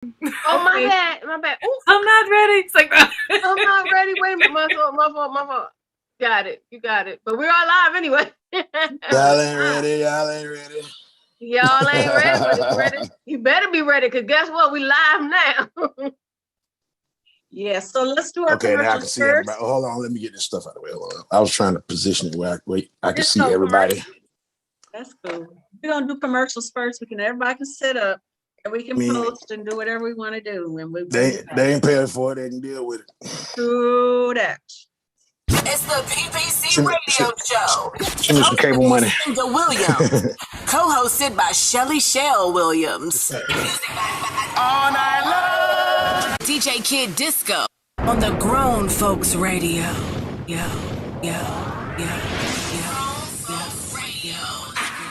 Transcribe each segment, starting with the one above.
Oh, my bad. Ooh. I'm not ready. It's like, I'm not ready. Wait a minute. My fault. Got it. You got it. But we're all live anyway. Y'all ain't ready. Y'all ain't ready, but it's ready. You better be ready, because guess what? We live now. Yeah, so let's do our Okay, now I can commercials see first. everybody. Oh, hold on, let me get this stuff out of the way. Hold on. I was trying to position it where I can Just see go everybody. That's cool. We're gonna do commercials first. Everybody can sit up and we can post and do whatever we want to do. And they ain't paying for it, they can deal with it. True that. It's the PPC Radio Show. Send me some cable money. Cinda Williams, co-hosted by Shelly Shell Williams. All night long. DJ Kid Disco on the Grown Folks Radio. Yo.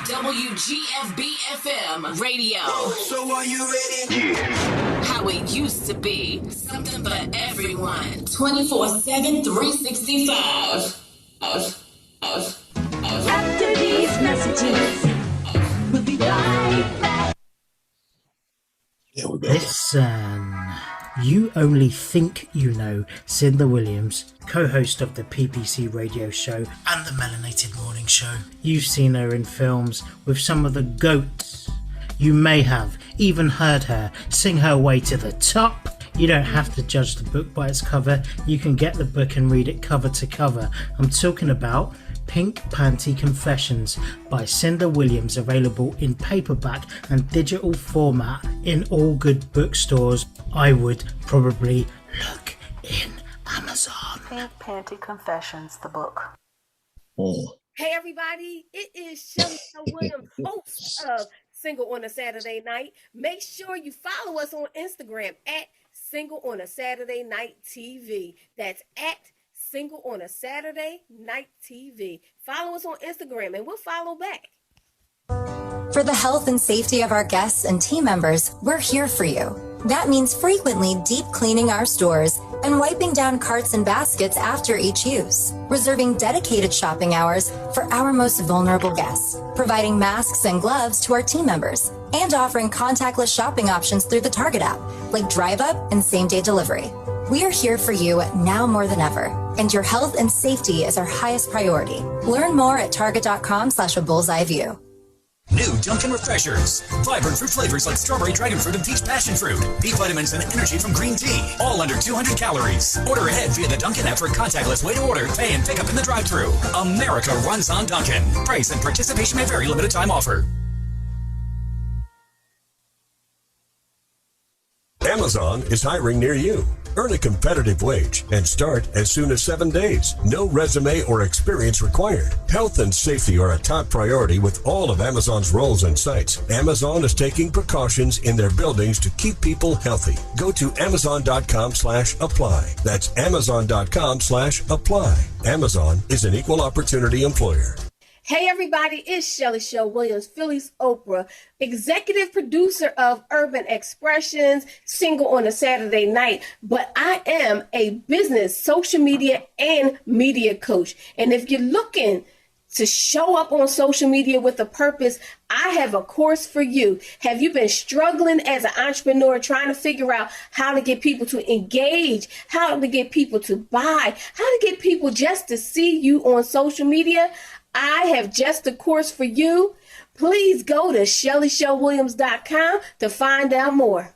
WGFB FM Radio. So are you ready? Yeah. How it used to be. Something for everyone. 24/7, 365. After these messages, we'll be right back. Listen, you only think you know Cinda Williams, co-host of the PPC Radio Show and the Melanated Morning Show. You've seen her in films with some of the GOATs. You may have even heard her sing her way to the top. You don't have to judge the book by its cover. You can get the book and read it cover to cover. I'm talking about Pink Panty Confessions by Cinda Williams, available in paperback and digital format in all good bookstores. I would probably look in Amazon. Pink Panty Confessions, the book. Hey everybody, it is Shelly Williams, host of Single on a Saturday Night. Make sure you follow us on Instagram at Single on a Saturday Night TV. That's at Single on a Saturday Night TV. Follow us on Instagram and we'll follow back. For the health and safety of our guests and team members, we're here for you. That means frequently deep cleaning our stores and wiping down carts and baskets after each use, reserving dedicated shopping hours for our most vulnerable guests, providing masks and gloves to our team members, and offering contactless shopping options through the Target app, like Drive Up and same-day delivery. We are here for you now more than ever, and your health and safety is our highest priority. Learn more at target.com/a bullseye view. New Dunkin' Refreshers. Vibrant fruit flavors like strawberry, dragon fruit, and peach passion fruit. B vitamins and energy from green tea. All under 200 calories. Order ahead via the Dunkin' app for a contactless way to order, pay, and pick up in the drive-thru. America runs on Dunkin'. Price and participation may vary. Limited time offer. Amazon is hiring near you. Earn a competitive wage and start as soon as 7 days. No resume or experience required. Health and safety are a top priority with all of Amazon's roles and sites. Amazon is taking precautions in their buildings to keep people healthy. Go to amazon.com/apply. That's amazon.com/apply. Amazon is an equal opportunity employer. Hey everybody, it's Shelly Shell Williams, Philly's Oprah, executive producer of Urban Expressions, Single on a Saturday Night, but I am a business, social media, and media coach. And if you're looking to show up on social media with a purpose, I have a course for you. Have you been struggling as an entrepreneur, trying to figure out how to get people to engage, how to get people to buy, how to get people just to see you on social media? I have just a course for you. Please go to ShellyShellWilliams.com to find out more.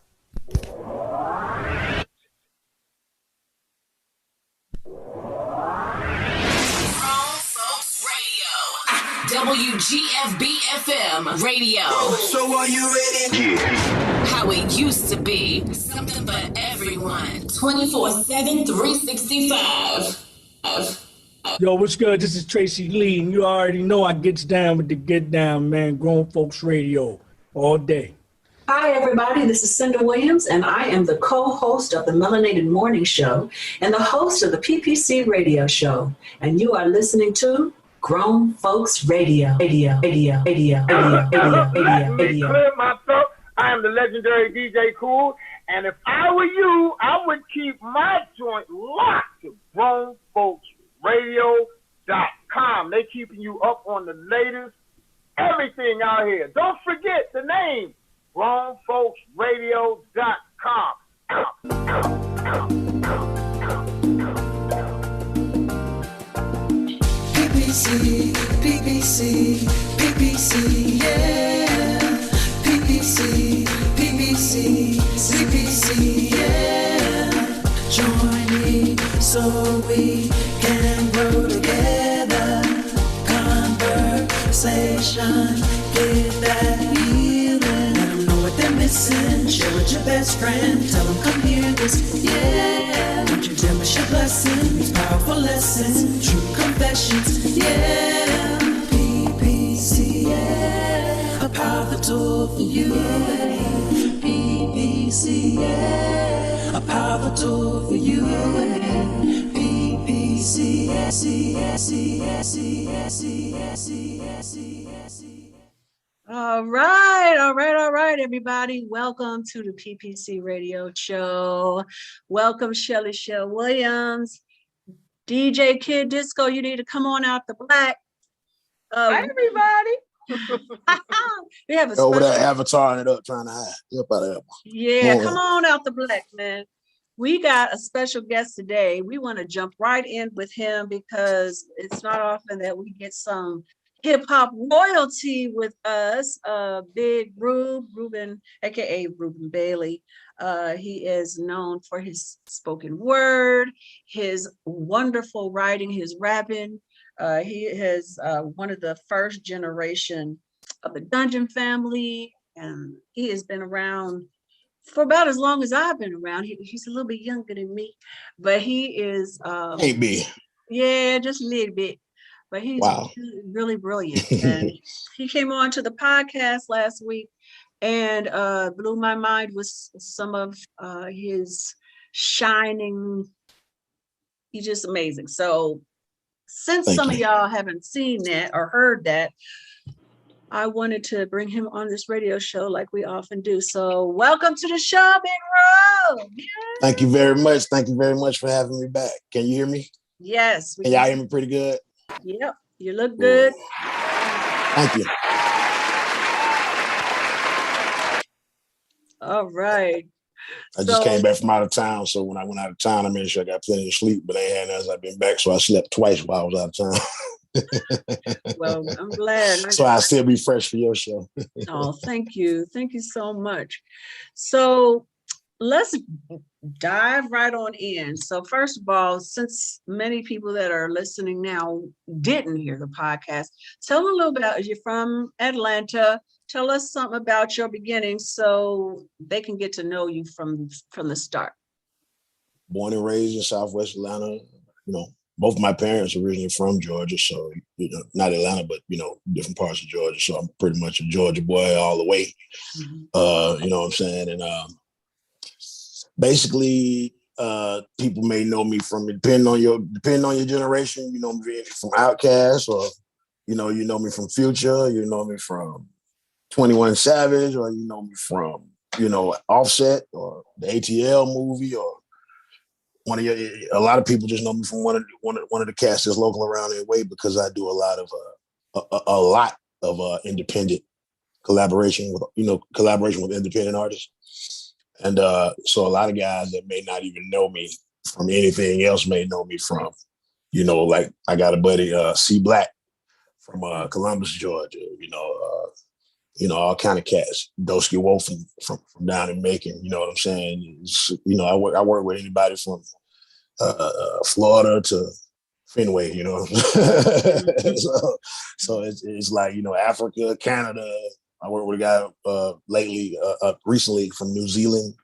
WGFB FM Radio. So are you ready? Yeah. How it used to be. Something for everyone. 24/7, 365. Yo, what's good? This is Tracy Lee, and you already know I gets down with the Get Down, man. Grown Folks Radio all day. Hi, everybody. This is Cinda Williams, and I am the co-host of the Melanated Morning Show and the host of the PPC Radio Show. And you are listening to Grown Folks Radio. Let me clear myself. I am the legendary DJ Cool, and if I were you, I would keep my joint locked to Grown Folks Radio.com. They keeping you up on the latest everything out here. Don't forget the name, GrownFolksRadio.com. CPC, yeah. Join me so we can grow together. Conversation, get that healing. Let them know what they're missing. Share with your best friend. Tell them come hear this, yeah. Don't you dare miss your blessing. These powerful lessons, true confessions, yeah. PPC, yeah. A powerful tool for you. PPC, yeah. A powerful tool for you. PPC, All right, everybody. Welcome to the PPC Radio Show. Welcome, Shelly Shell Williams. DJ Kid Disco, you need to come on out the black. Hi, everybody. We have a Over special. there, avataring it up, trying to hide. Up out of there. Yeah, come on out the black, man. We got a special guest today. We want to jump right in with him because it's not often that we get some hip hop royalty with us. Big Ruben, aka Ruben Bailey. He is known for his spoken word, his wonderful writing, his rapping. He is one of the first generation of the Dungeon family, and he has been around for about as long as I've been around. He's a little bit younger than me, but he is Can't be. Yeah, just a little bit. But he's really brilliant. And he came on to the podcast last week and blew my mind with some of his shining. He's just amazing. So since some of y'all haven't seen that or heard that, I wanted to bring him on this radio show like we often do. So welcome to the show, Big Ro. Yeah. Thank you very much. Thank you very much for having me back. Can you hear me? Yes. Can y'all hear me pretty good? Yep. You look good. Thank you. All right. I just came back from out of town. So when I went out of town, I made sure I got plenty of sleep, but I ain't had as I've been back. So I slept twice while I was out of town. Well, I'm glad. So I still be fresh for your show. Oh, thank you. Thank you so much. So let's dive right on in. So first of all, since many people that are listening now didn't hear the podcast, tell them a little bit. You're from Atlanta. Tell us something about your beginnings so they can get to know you from the start. Born and raised in Southwest Atlanta, both my parents are originally from Georgia, so not Atlanta, but different parts of Georgia. So I'm pretty much a Georgia boy all the way. You know what I'm saying? And basically, people may know me from depending on your generation. You know me from Outkast, or you know me from Future. You know me from 21 Savage, or you know me from Offset or the ATL movie, or a lot of people just know me from one of the cats that's local around that way, because I do a lot of independent collaboration with independent artists. And so a lot of guys that may not even know me from anything else may know me from, like I got a buddy, C Black from Columbus, Georgia, all kind of cats. Dosky Wolf from down in Macon, you know what I'm saying? I work with anybody from Florida to Fenway, so it's like, Africa, Canada. I worked with a guy recently from New Zealand.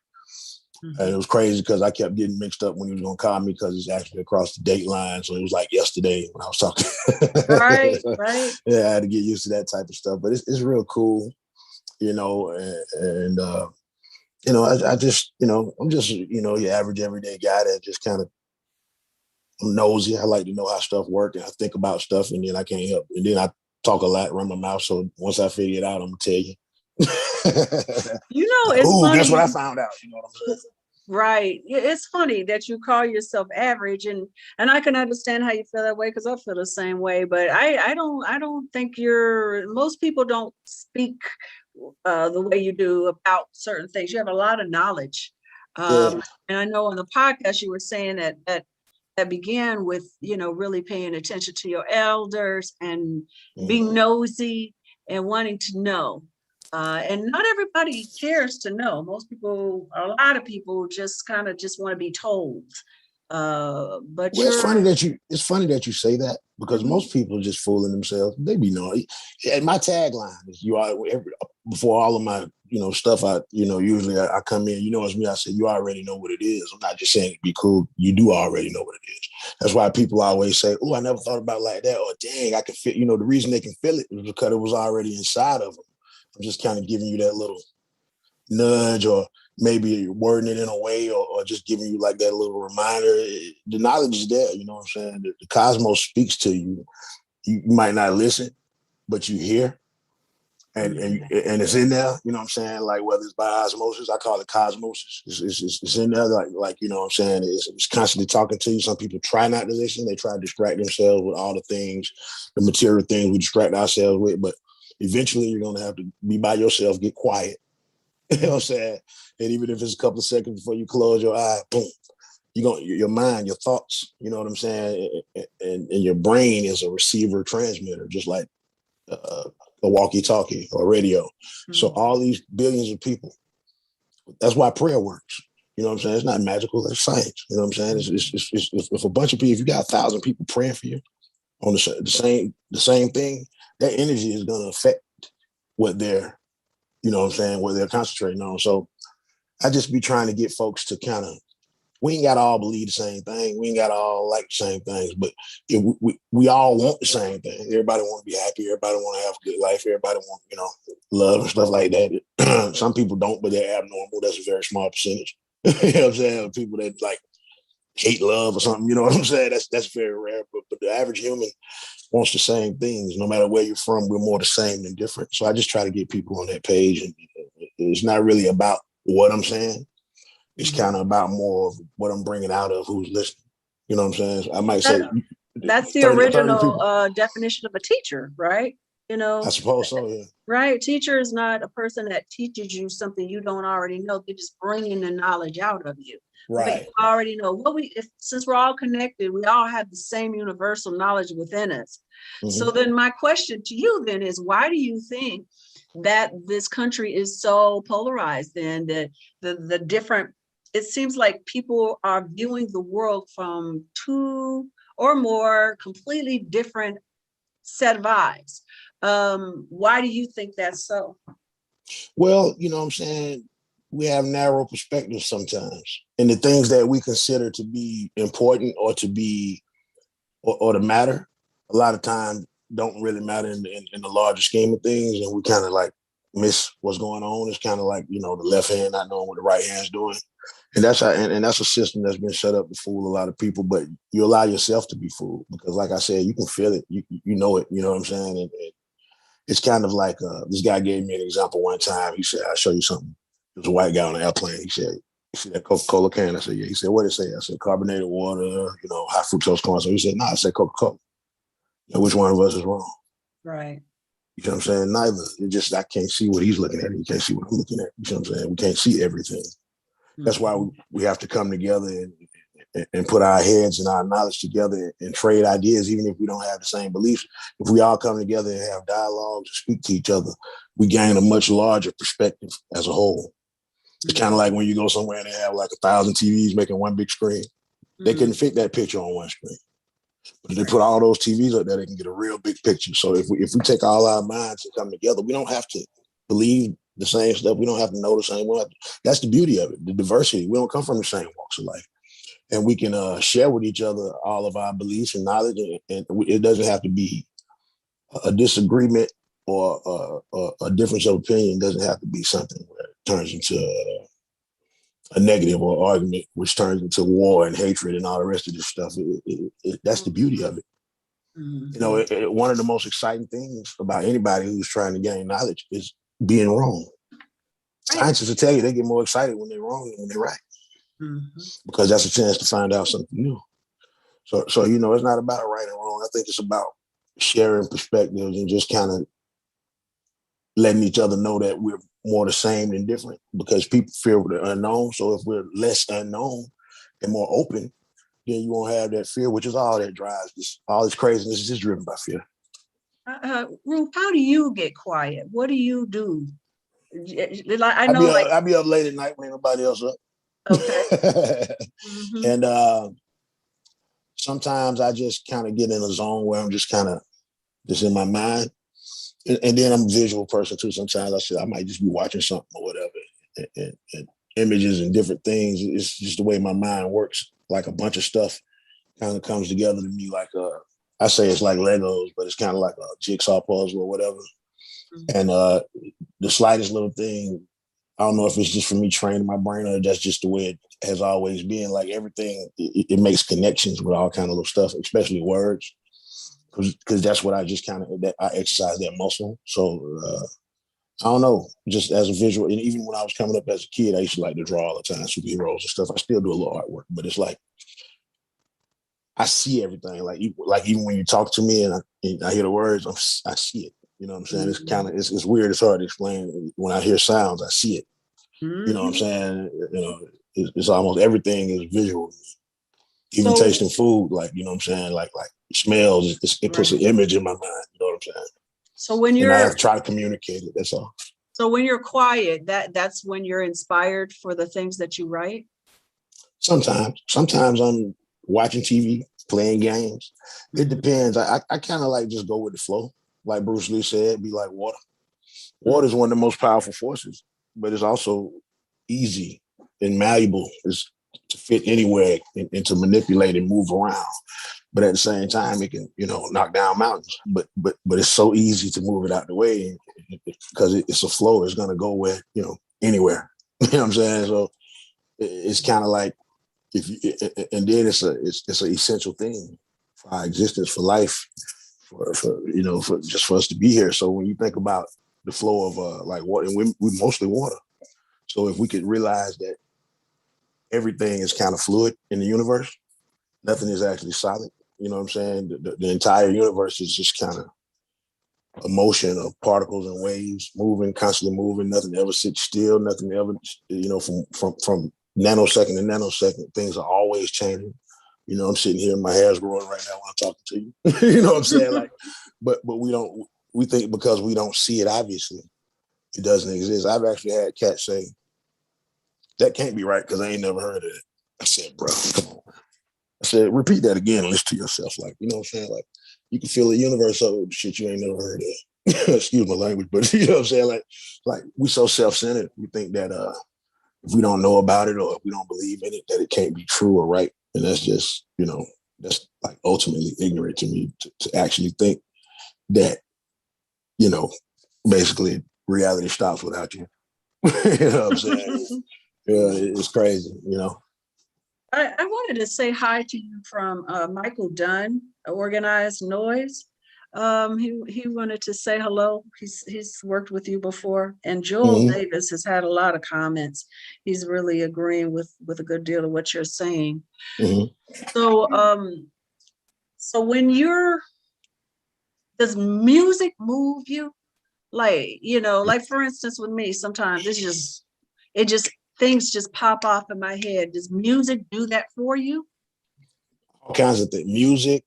And it was crazy because I kept getting mixed up when he was going to call me, because it's actually across the date line. So it was like yesterday when I was talking. Right. Yeah, I had to get used to that type of stuff. But it's real cool, and I just, I'm just, your average everyday guy that just kind of nosy. I like to know how stuff works, and I think about stuff, and then I can't help. And then I talk a lot, run my mouth. So once I figure it out, I'm going to tell you. It's funny. Guess what I found out? You know what I'm saying? Right. It's funny that you call yourself average, and I can understand how you feel that way, because I feel the same way. But I don't think most people don't speak the way you do about certain things. You have a lot of knowledge. And I know on the podcast you were saying that began with, really paying attention to your elders and being nosy and wanting to know. And not everybody cares to know. Most people, a lot of people just kind of just want to be told. But Well, it's funny that you say that, because most people are just fooling themselves. They be knowing. And my tagline is before all of my, stuff, usually I come in, it's me. I say, you already know what it is. I'm not just saying it be cool. You do already know what it is. That's why people always say, oh, I never thought about it like that. Or dang, I can feel, the reason they can feel it is because it was already inside of them. I'm just kind of giving you that little nudge, or maybe wording it in a way, or just giving you like that little reminder. The knowledge is there, you know what I'm saying? The cosmos speaks to you. You might not listen, but you hear. And it's in there, you know what I'm saying? Like, whether it's by osmosis, I call it cosmosis. It's in there, like you know what I'm saying? It's constantly talking to you. Some people try not to listen. They try to distract themselves with all the things, the material things we distract ourselves with. But eventually you're going to have to be by yourself, get quiet. You know what I'm saying? And even if it's a couple of seconds before you close your eye, boom, your mind, your thoughts, you know what I'm saying? And your brain is a receiver transmitter, just like a walkie-talkie or radio. Mm-hmm. So all these billions of people, that's why prayer works. You know what I'm saying? It's not magical, that's science. You know what I'm saying? It's if a bunch of people, if you got 1,000 people praying for you on the same thing, that energy is going to affect what they're, you know what I'm saying, what they're concentrating on. So I just be trying to get folks to kind of, we ain't got to all believe the same thing. We ain't got to all like the same things, but we all want the same thing. Everybody want to be happy. Everybody want to have a good life. Everybody want, love and stuff like that. Some people don't, but they're abnormal. That's a very small percentage. You know what I'm saying? People that like hate love or something, you know what I'm saying? That's very rare, but the average human wants the same things. No matter where you're from, we're more the same than different. So I just try to get people on that page, and it's not really about what I'm saying. It's kind of about more of what I'm bringing out of who's listening. You know what I'm saying? I might say that's the original definition of a teacher, right? I suppose so, yeah. Right. Teacher is not a person that teaches you something you don't already know. They're just bringing the knowledge out of you. Right. You already know since we're all connected, we all have the same universal knowledge within us. Mm-hmm. So then my question to you then is, why do you think that this country is so polarized, and that the different, it seems like people are viewing the world from two or more completely different set of eyes. Why do you think that's so? Well, you know what I'm saying? We have narrow perspectives sometimes. And the things that we consider to be important or to be, or to matter, a lot of times don't really matter in the larger scheme of things. And we kind of like miss what's going on. It's kind of like, the left hand not knowing what the right hand's doing. And that's how, and that's a system that's been set up to fool a lot of people, but you allow yourself to be fooled, because like I said, you can feel it, you know it, you know what I'm saying? And it's kind of like, this guy gave me an example one time. He said, I'll show you something. There was a white guy on an airplane. He said, you see that Coca-Cola can? I said, yeah. He said, what did it say? I said, carbonated water, high fructose corn. So he said, no, I said Coca-Cola. Now, which one of us is wrong? Right. You know what I'm saying? Neither. It just, I can't see what he's looking at. He can't see what I'm looking at. You know what I'm saying? We can't see everything. That's why we have to come together and put our heads and our knowledge together and trade ideas, even if we don't have the same beliefs. If we all come together and have dialogues and speak to each other, we gain a much larger perspective as a whole. It's kind of like when you go somewhere and they have like 1,000 TVs making one big screen. They couldn't fit that picture on one screen. But if they put all those TVs up there, they can get a real big picture. So if we take all our minds and come together, we don't have to believe the same stuff. We don't have to know the same way. That's the beauty of it, the diversity. We don't come from the same walks of life. And we can share with each other all of our beliefs and knowledge. And it doesn't have to be a disagreement or a difference of opinion. It doesn't have to be something where it turns into a negative or argument, which turns into war and hatred and all the rest of this stuff. That's the beauty of it. Mm-hmm. One of the most exciting things about anybody who's trying to gain knowledge is being wrong. Right. Scientists will tell you they get more excited when they're wrong than when they're right. Mm-hmm. Because that's a chance to find out something new. So it's not about right and wrong. I think it's about sharing perspectives and just kind of letting each other know that we're more the same than different, because people fear the unknown. So if we're less unknown and more open, then you won't have that fear, which is all that drives this. All this craziness is just driven by fear. Ruth, how do you get quiet? What do you do I know, like I be up late at night when nobody else up. okay. And sometimes I just kind of get in a zone where I'm just kind of just in my mind. And then I'm a visual person too. Sometimes I might just be watching something or whatever, and images and different things. It's just the way my mind works. Like a bunch of stuff kind of comes together to me. Like I say it's like Legos, but it's kind of like a jigsaw puzzle or whatever. And the slightest little thing, I don't know if it's just for me training my brain or that's just the way it has always been. Like everything, it makes connections with all kind of little stuff, especially words. Because that's what I just kind of, I exercise that muscle. So I don't know, just as a visual, and even when I was coming up as a kid, I used to like to draw all the time, superheroes and stuff. I still do a little artwork, but it's like, I see everything. Like even when you talk to me and I hear the words, I see it. You know what I'm saying? It's kind of, it's weird. It's hard to explain. When I hear sounds, I see it. You know what I'm saying? You know, it's almost everything is visual. Even tasting food, like, you know what I'm saying? Like smells, it puts an image in my mind. You know what I'm saying? So when and I have to try to communicate it. That's all. So when you're quiet, that's when you're inspired for the things that you write? Sometimes I'm watching TV, playing games. It depends. I kind of like just go with the flow. Like Bruce Lee said, be like water. Water is one of the most powerful forces, but it's also easy and malleable. It's to fit anywhere and to manipulate and move around. But at the same time, it can, knock down mountains. But it's so easy to move it out the way because it's a flow. It's going to go where, anywhere. You know what I'm saying? So it's kind of like, and then it's an essential thing for our existence, for life, for just for us to be here. So when you think about the flow of like water, and we mostly water. So if we could realize that everything is kind of fluid in the universe, nothing is actually solid. You know what I'm saying? The entire universe is just kind of a motion of particles and waves moving, constantly moving. Nothing ever sits still. Nothing ever, from nanosecond to nanosecond, things are always changing. I'm sitting here, my hair's growing right now when I'm talking to you. You know what I'm saying? Like, but we think because we don't see it, obviously, it doesn't exist. I've actually had cats say, that can't be right because I ain't never heard of it. I said, bro, come on. I said, repeat that again and listen to yourself. Like, you know what I'm saying? Like, you can feel the universe of shit you ain't never heard of. Excuse my language, but you know what I'm saying? Like we so self-centered. We think that if we don't know about it or if we don't believe in it, that it can't be true or right. And that's just, that's like ultimately ignorant to me to actually think that, basically reality stops without you. You know what I'm saying? Yeah, it's crazy, I wanted to say hi to you from Michael Dunn, Organized Noise. He wanted to say hello. He's worked with you before, and Joel Davis has had a lot of comments. He's really agreeing with a good deal of what you're saying. So when does music move you? Like, like for instance, with me, sometimes things just pop off in my head. Does music do that for you? All kinds of things. Music,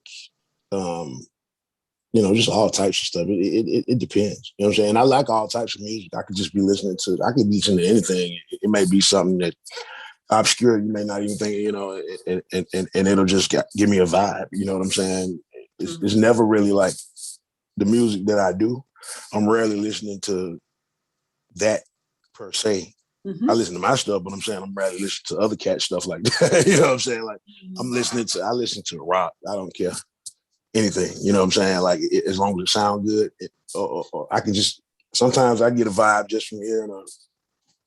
just all types of stuff. It depends. You know what I'm saying? I like all types of music. I could just be listening to, I could listen to anything. It may be something that obscure, you may not even think, and it'll just give me a vibe. You know what I'm saying? It's never really like the music that I do. I'm rarely listening to that per se. I listen to my stuff, but I'm saying I'm rarely listening to other cat stuff like that. You know what I'm saying? Like I listen to rock. I don't care anything. You know what I'm saying? Like as long as it sounds good, or I can just, sometimes I get a vibe just from hearing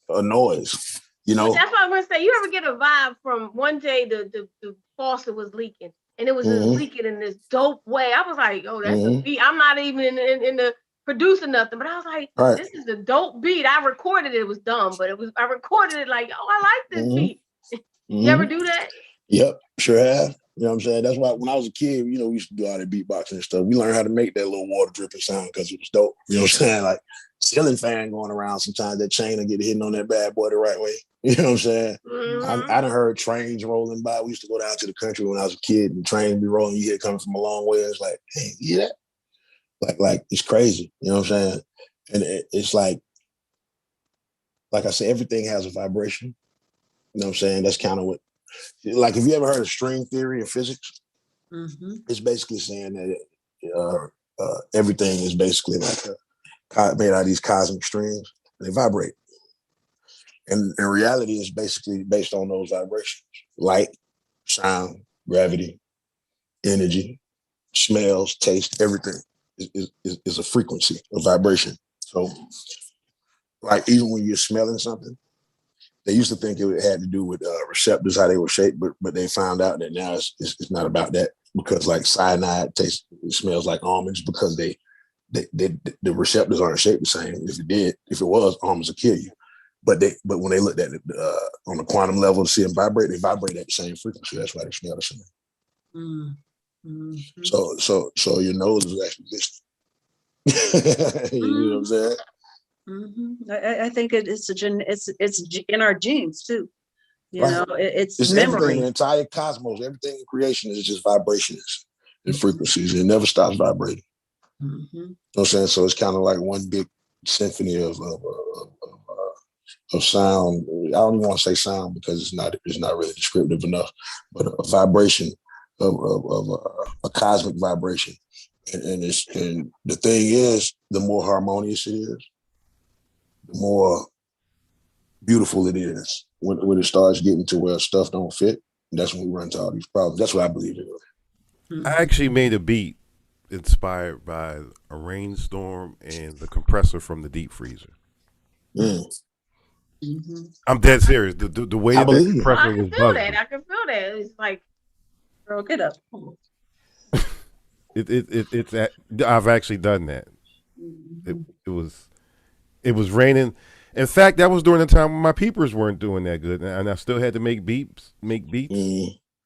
a noise. That's what I'm gonna say. You ever get a vibe from one day the faucet was leaking and it was just leaking in this dope way? I was like, oh, that's a beat. I'm not even in the producing nothing, but I was like, this is a dope beat. I recorded it. It was dumb, but I recorded it like, oh, I like this beat. You ever do that? Yep, sure have. You know what I'm saying? That's why when I was a kid, we used to do all that beatboxing and stuff. We learned how to make that little water dripping sound because it was dope. You know what I'm saying? Like ceiling fan going around, sometimes that chain will get hitting on that bad boy the right way. You know what I'm saying? I done heard trains rolling by. We used to go down to the country when I was a kid and trains be rolling. You hear it coming from a long way. It's like, hey, you hear that? Like it's crazy. You know what I'm saying? And it's like, like I said, everything has a vibration. You know what I'm saying? That's kind of what, like, if you ever heard of string theory in physics, it's basically saying that everything is basically like made out of these cosmic strings, and they vibrate. And in reality, it's basically based on those vibrations: light, sound, gravity, energy, smells, taste, everything is a frequency, a vibration. So, like, even when you're smelling something, they used to think it had to do with receptors, how they were shaped, but they found out that now it's not about that, because like cyanide it smells like almonds, because the receptors aren't shaped the same. If it was, almonds would kill you. But when they looked at it on the quantum level to see them vibrate, they vibrate at the same frequency. That's why they smell the same. So your nose is actually listening. You know what I'm saying? I think it's in our genes too. You know, it's memory. Everything, the entire cosmos, everything in creation is just vibrations and frequencies. It never stops vibrating. You know what I'm saying? So it's kind of like one big symphony of sound. I don't even want to say sound, because it's not really descriptive enough, but a vibration of a cosmic vibration. And the thing is, the more harmonious it is, the more beautiful it is. When it starts getting to where stuff don't fit, that's when we run into all these problems. That's what I believe in. I actually made a beat inspired by a rainstorm and the compressor from the deep freezer. I'm dead serious. The way that compressor was buzzing. I can feel that. It's like, girl, get up. I've actually done that. It was raining. In fact, that was during the time when my peepers weren't doing that good, and I still had to make beats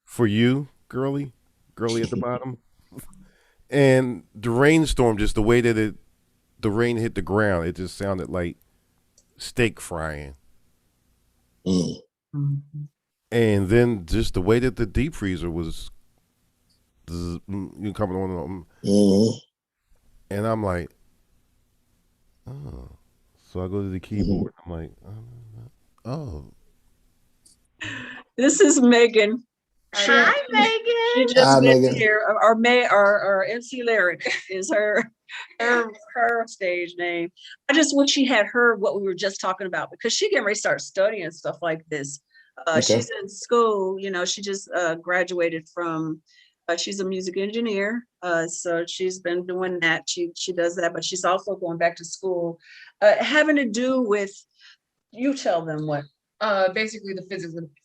for you, girly at the bottom. And the rainstorm, just the way that the rain hit the ground, it just sounded like steak frying. And then just the way that the deep freezer was coming on, and I'm like, oh. So I go to the keyboard. I'm like, oh. This is Megan. Hi, Megan. She just gets here. Our MC Lyric is her stage name. I just wish she had heard what we were just talking about, because she can start studying stuff like this. She's in school. You know, she just graduated from. She's a music engineer, so she's been doing that. She does that, but she's also going back to school, having to do with. You tell them what. Basically the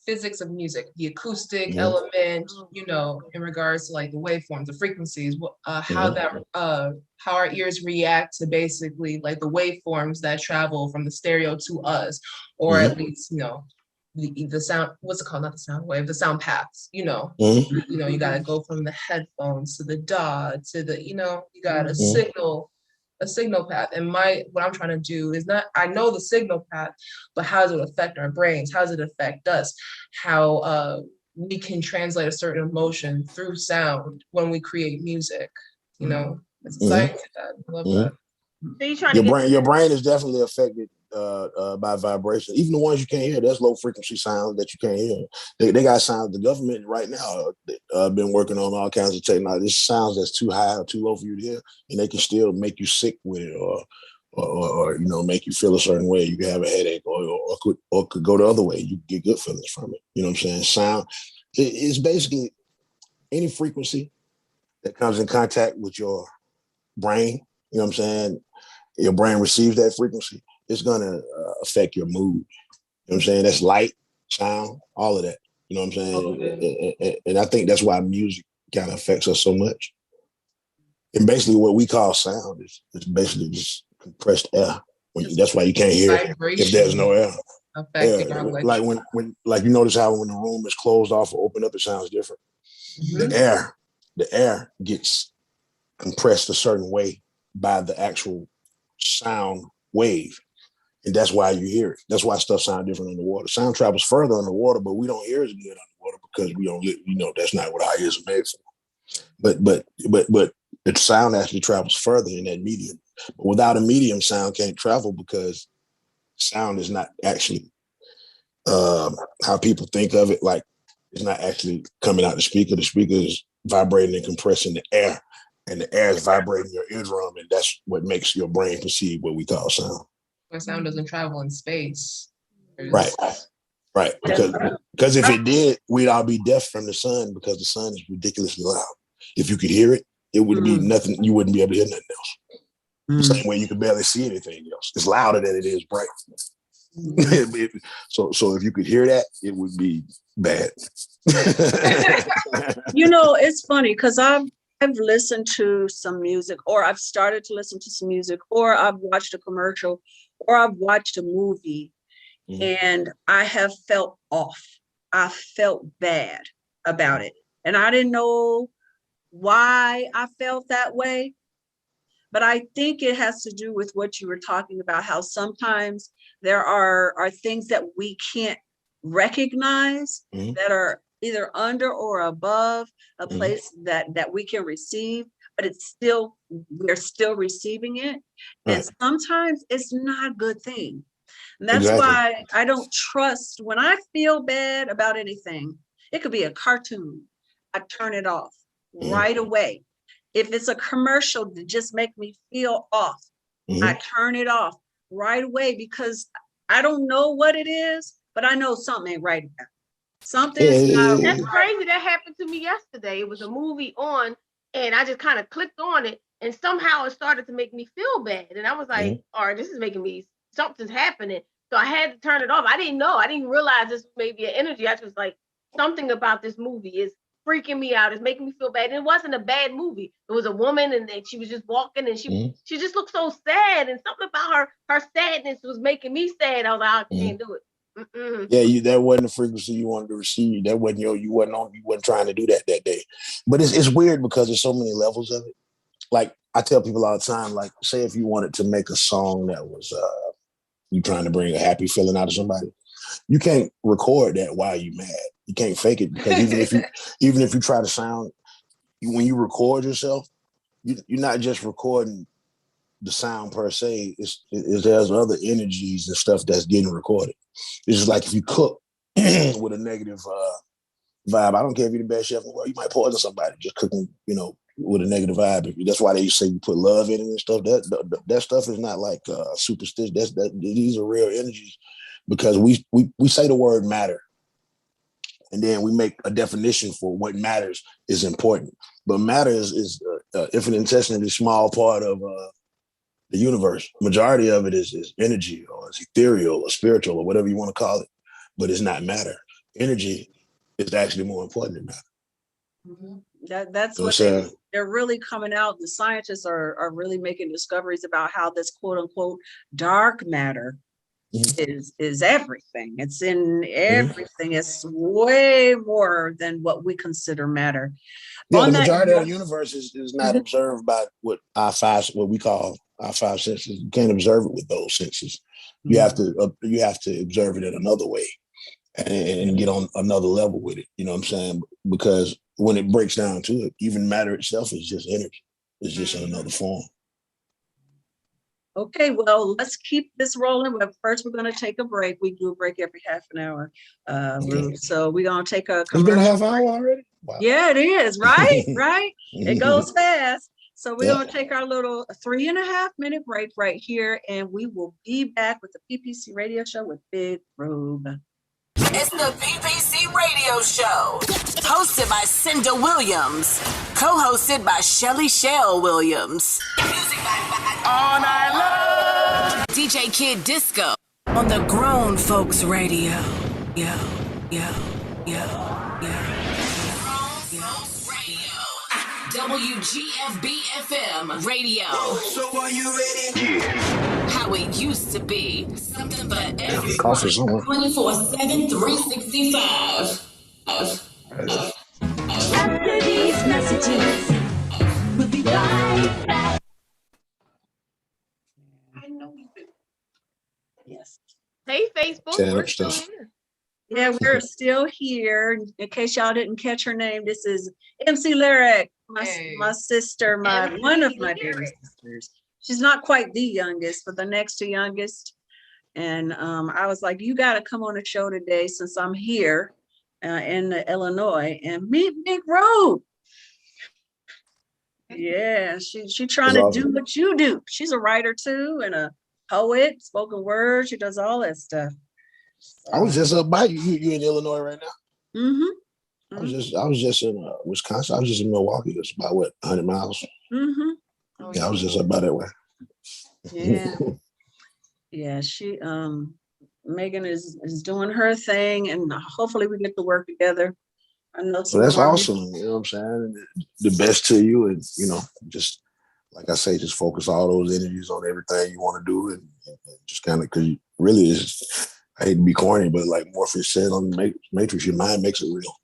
physics of music, the acoustic element, you know, in regards to like the waveforms, the frequencies, how our ears react to basically like the waveforms that travel from the stereo to us, or at least, you know, the sound, what's it called? Not the sound wave, the sound paths, you know. You know, you gotta go from the headphones to the DAW to the, you know, you got a signal path. And what I'm trying to do is not, I know the signal path, but how does it affect our brains? How does it affect us? How we can translate a certain emotion through sound when we create music, you know? It's exciting. I love that. So your brain is definitely affected by vibration. Even the ones you can't hear, there's low frequency sounds that you can't hear. They got sounds. The government right now been working on all kinds of technology. There's sounds that's too high or too low for you to hear, and they can still make you sick with it, or you know, make you feel a certain way. You can have a headache, or could go the other way. You get good feelings from it. You know what I'm saying? Sound is basically any frequency that comes in contact with your brain. You know what I'm saying? Your brain receives that frequency, it's gonna affect your mood. You know what I'm saying? That's light, sound, all of that. You know what I'm saying? And I think that's why music kind of affects us so much. And basically what we call sound is basically just compressed air. That's why you can't hear it if there's no air. Like when like you notice how when the room is closed off or opened up, it sounds different. The air gets compressed a certain way by the actual sound wave. And that's why you hear it. That's why stuff sounds different underwater. Sound travels further underwater, but we don't hear as good underwater because we don't, you know, that's not what our ears are made for. But the sound actually travels further in that medium. But without a medium, sound can't travel because sound is not actually how people think of it. Like, it's not actually coming out the speaker. The speaker is vibrating and compressing the air, and the air is vibrating your eardrum, and that's what makes your brain perceive what we call sound. Where sound doesn't travel in space. Right. Right. Because if it did, we'd all be deaf from the sun, because the sun is ridiculously loud. If you could hear it, it would be nothing. You wouldn't be able to hear nothing else. The same way you could barely see anything else. It's louder than it is bright. So if you could hear that, it would be bad. You know, it's funny because I've listened to some music, or I've started to listen to some music, or I've watched a commercial, or I've watched a movie, and I have felt off. I felt bad about it. And I didn't know why I felt that way. But I think it has to do with what you were talking about, how sometimes there are things that we can't recognize that are either under or above a place that we can receive, but we're still receiving it. Right. And sometimes it's not a good thing. And that's why I don't trust, when I feel bad about anything, it could be a cartoon, I turn it off right away. If it's a commercial that just make me feel off, I turn it off right away, because I don't know what it is, but I know something ain't right about it. Something's not That's right. crazy. That happened to me yesterday. It was a movie on, and I just kind of clicked on it, and somehow it started to make me feel bad. And I was like, all right, this is making me, something's happening. So I had to turn it off. I didn't know. I didn't realize this may be an energy. I just was like, something about this movie is freaking me out. It's making me feel bad. And it wasn't a bad movie. It was a woman, and she was just walking, and she just looked so sad, and something about her sadness was making me sad. I was like, I can't do it. Yeah, that wasn't the frequency you wanted to receive. That wasn't you wasn't trying to do that day. But it's weird because there's so many levels of it. Like, I tell people all the time, like, say if you wanted to make a song that was you trying to bring a happy feeling out of somebody, you can't record that while you're mad. You can't fake it, because even if you try to sound, when you record yourself, you're not just recording the sound per se. There's other energies and stuff that's getting recorded. It's just like if you cook with a negative vibe. I don't care if you're the best chef in the world. You might poison somebody just cooking, with a negative vibe. That's why they say you put love in it and stuff. That stuff is not like superstition. These are real energies, because we say the word matter, and then we make a definition for what matters is important. But matter is infinitesimally small part of the universe. Majority of it is energy, or it's ethereal or spiritual or whatever you want to call it, but it's not matter. Energy is actually more important than matter. That's what they're really coming out. The scientists are really making discoveries about how this quote unquote dark matter is everything. It's in everything. It's way more than what we consider matter. Yeah, the majority of the universe is not observed by what we call our five senses. You can't observe it with those senses. You have to observe it in another way and get on another level with it. You know what I'm saying? Because when it breaks down to it, even matter itself is just energy. It's just in another form. Okay, well, let's keep this rolling. But first, we're going to take a break. We do a break every half an hour. So we're going to take a commercial. It's been a half hour already? Wow. Yeah, it is, right? Right? It goes fast. So we're going to take our little 3.5-minute break right here, and we will be back with the PPC Radio Show with Big Rube. It's the PPC Radio Show, hosted by Cinda Williams, co-hosted by Shelly Shell Williams. All night long. DJ Kid Disco on the Grown Folks Radio. Yo. WGFB-FM Radio. So are you ready? Yeah. How it used to be. Something for everybody. 24/7, 365. After these messages, we'll be right back. I know you do. Yes. Hey, Facebook. We're still here. Yeah, we're still here. In case y'all didn't catch her name, this is MC Lyric, my sister, one of my baby sisters. She's not quite the youngest, but the next to youngest. And I was like, you got to come on the show today since I'm here in Illinois and meet Big Road. Yeah, she trying That's to do awesome. what you do. She's a writer too and a poet, spoken word. She does all that stuff. I was just up by you. You in Illinois right now? Mm-hmm. I was just in Wisconsin. I was just in Milwaukee. It's about 100 miles. Mm-hmm. Yeah, I was just up by that way. Yeah. Yeah, she Megan is doing her thing, and hopefully we get to work together. I know So some that's of our awesome. You know what I'm saying? The best to you, and just like I say, just focus all those energies on everything you want to do, and just kind of because really is. I hate to be corny, but like Morpheus said on the Matrix, your mind makes it real.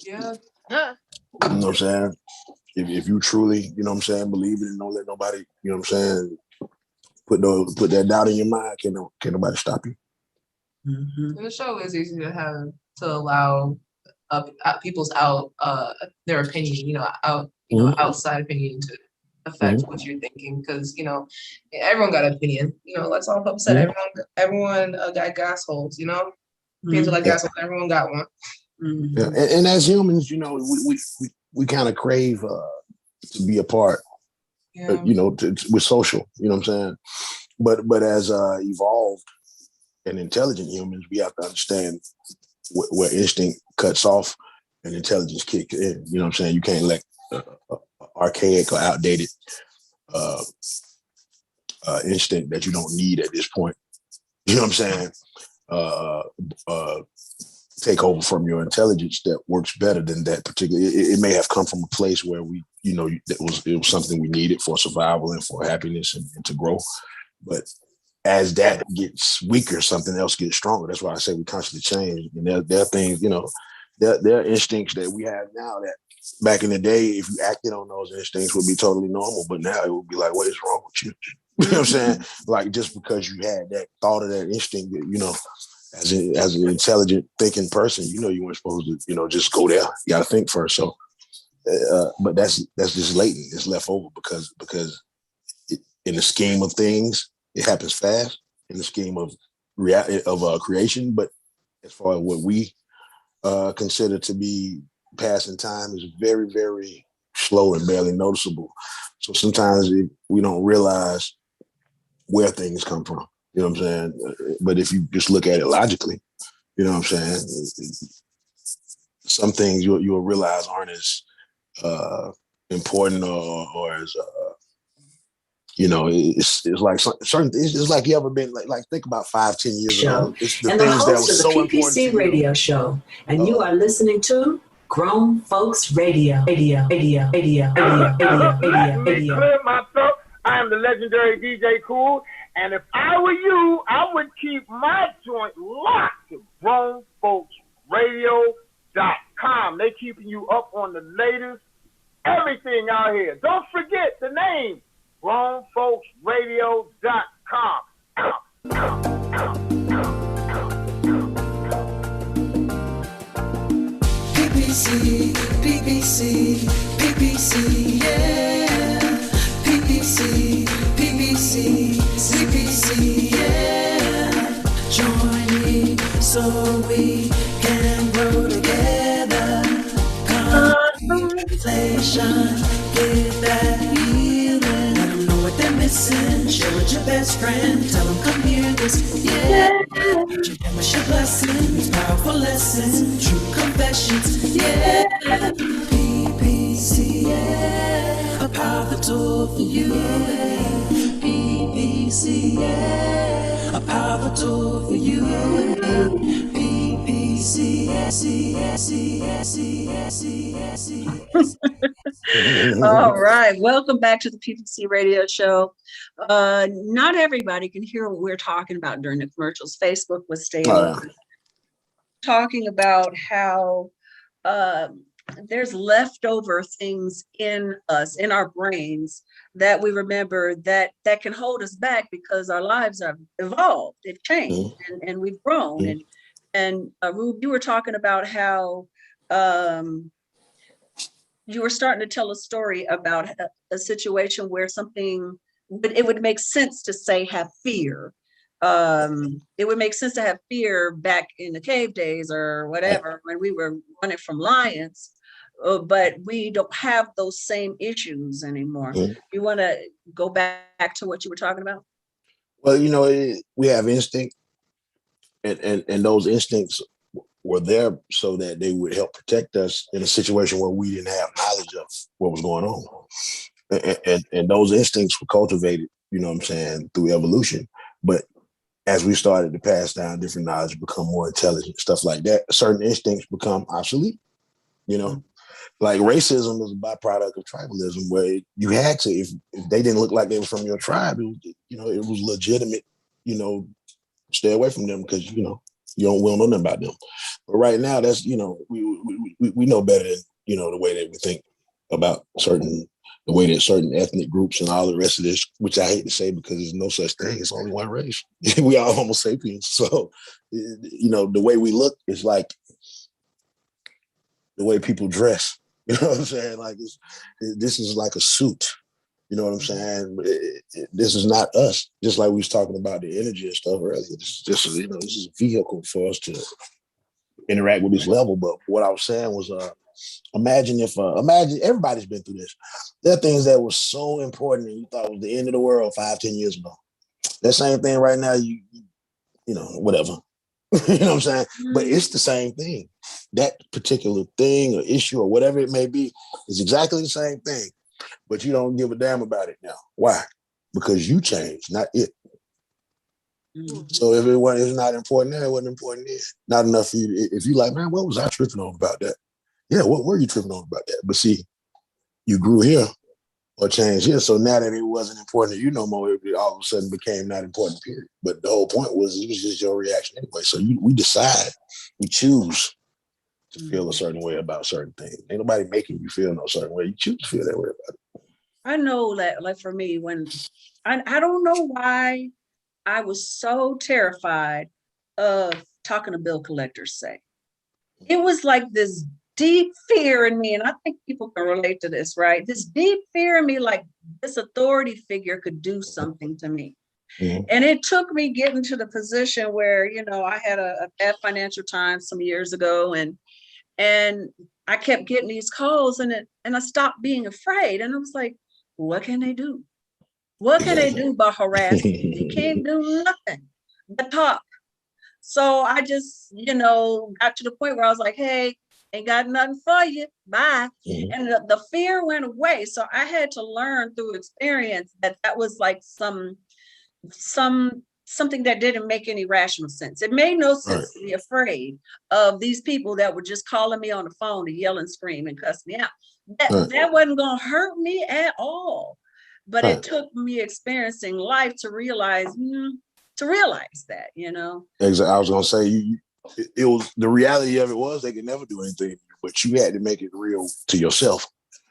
Yeah. You know what I'm saying? If you truly, you know what I'm saying, believe it and don't let nobody, you know what I'm saying, put that doubt in your mind, can't nobody stop you. And the show is easy to allow people's their opinion, outside opinion to affect what you're thinking, because everyone got an opinion. Let's all upset. Everyone got gas holes. Opinions are like gas holes. Everyone got one. Yeah. And as humans, we kind of crave to be a part. Yeah. We're social. You know what I'm saying? But as evolved and intelligent humans, we have to understand where instinct cuts off and intelligence kicks in. You know what I'm saying? You can't let archaic or outdated instinct that you don't need at this point, you know what I'm saying, take over from your intelligence that works better than that particular. It may have come from a place where it was something we needed for survival and for happiness and to grow. But as that gets weaker, something else gets stronger. That's why I say we constantly change. And there are things, there are instincts that we have now that back in the day, if you acted on those instincts, would be totally normal. But now it would be like, what is wrong with you? You know what I'm saying? Like just because you had that thought of that instinct, as an intelligent thinking person, you weren't supposed to, just go there. You got to think first. So, but that's just latent. It's left over because in the scheme of things, it happens fast in the scheme of creation. But as far as what we consider to be passing time is very, very slow and barely noticeable. So sometimes we don't realize where things come from. You know what I'm saying? But if you just look at it logically, you know what I'm saying? Some things you'll realize aren't as important or as it's like certain. It's like you ever been like think about 5-10 years ago. It's the and things the that host was of the so important to PPC you. radio show, and you are listening to Grown Folks Radio. Let me clear myself. I am the legendary DJ Cool, and if I were you, I would keep my joint locked to GrownFolksRadio.com. They keeping you up on the latest everything out here. Don't forget the name, GrownFolksRadio.com. PPC, PPC, PPC, yeah. PPC, PPC, PPC, yeah. Join me so we can grow together. Contemplation, get that healing. Let them know what they're missing. Share with your best friend. Tell them come hear this, yeah. It's your blessing, it's powerful lessons, true confessions, yeah. PPC, yeah. A powerful tool for you. PPC, yeah. A powerful tool for you. PPC, All right, welcome back to the PPC Radio Show. Not everybody can hear what we're talking about during the commercials. Facebook was staying on. Talking about how there's leftover things in us, in our brains, that we remember that can hold us back because our lives have evolved, they've changed, and we've grown. And Rube, you were talking about how you were starting to tell a story about a situation where it would make sense to say have fear. it would make sense to have fear back in the cave days or whatever when we were running from lions, but we don't have those same issues anymore. You want to go back to what you were talking about? Well, we have instinct, and those instincts were there so that they would help protect us in a situation where we didn't have knowledge of what was going on. And those instincts were cultivated, through evolution. But as we started to pass down different knowledge, become more intelligent, stuff like that, certain instincts become obsolete. Like racism is a byproduct of tribalism, where you had to, if they didn't look like they were from your tribe, it was legitimate, stay away from them because, we don't know nothing about them. But right now, that's, we know better than, the way that we think about the way that certain ethnic groups and all the rest of this, which I hate to say because there's no such thing. It's only one race. We are Homo sapiens. So, the way we look is like the way people dress. You know what I'm saying? Like this is like a suit. You know what I'm saying? This is not us. Just like we was talking about the energy and stuff earlier. This is a vehicle for us to interact with this level. But what I was saying was, imagine everybody's been through this. There are things that were so important and you thought was the end of the world 5-10 years ago. That same thing right now, whatever. You know what I'm saying? But it's the same thing. That particular thing or issue or whatever it may be is exactly the same thing. But you don't give a damn about it now. Why? Because you changed, not it. So if it's not important there, it wasn't important there. Not enough for you. If you like, man, what was I tripping on about that? Yeah, what were you tripping on about that? But see, you grew here or changed here. So now that it wasn't important to you no more, it all of a sudden became not important, period. But the whole point was it was just your reaction anyway. So we decide, we choose to feel a certain way about certain things. Ain't nobody making you feel no certain way. You choose to feel that way about it. I know that, like for me, when I don't know why I was so terrified of talking to bill collectors say. It was like this deep fear in me, and I think people can relate to this, right? This deep fear in me, like this authority figure could do something to me. And it took me getting to the position where, I had a bad financial time some years ago, and I kept getting these calls, and I stopped being afraid. And I was like, what can they do? What can they do but harass me? They can't do nothing but talk. So I just, got to the point where I was like, hey, ain't got nothing for you. Bye. And the fear went away. So I had to learn through experience that was like something that didn't make any rational sense. It made no sense to be afraid of these people that were just calling me on the phone to yell and scream and cuss me out. That wasn't going to hurt me at all. But it took me experiencing life to realize that, Exactly. I was going to say, it was the reality of it was they could never do anything, but you had to make it real to yourself.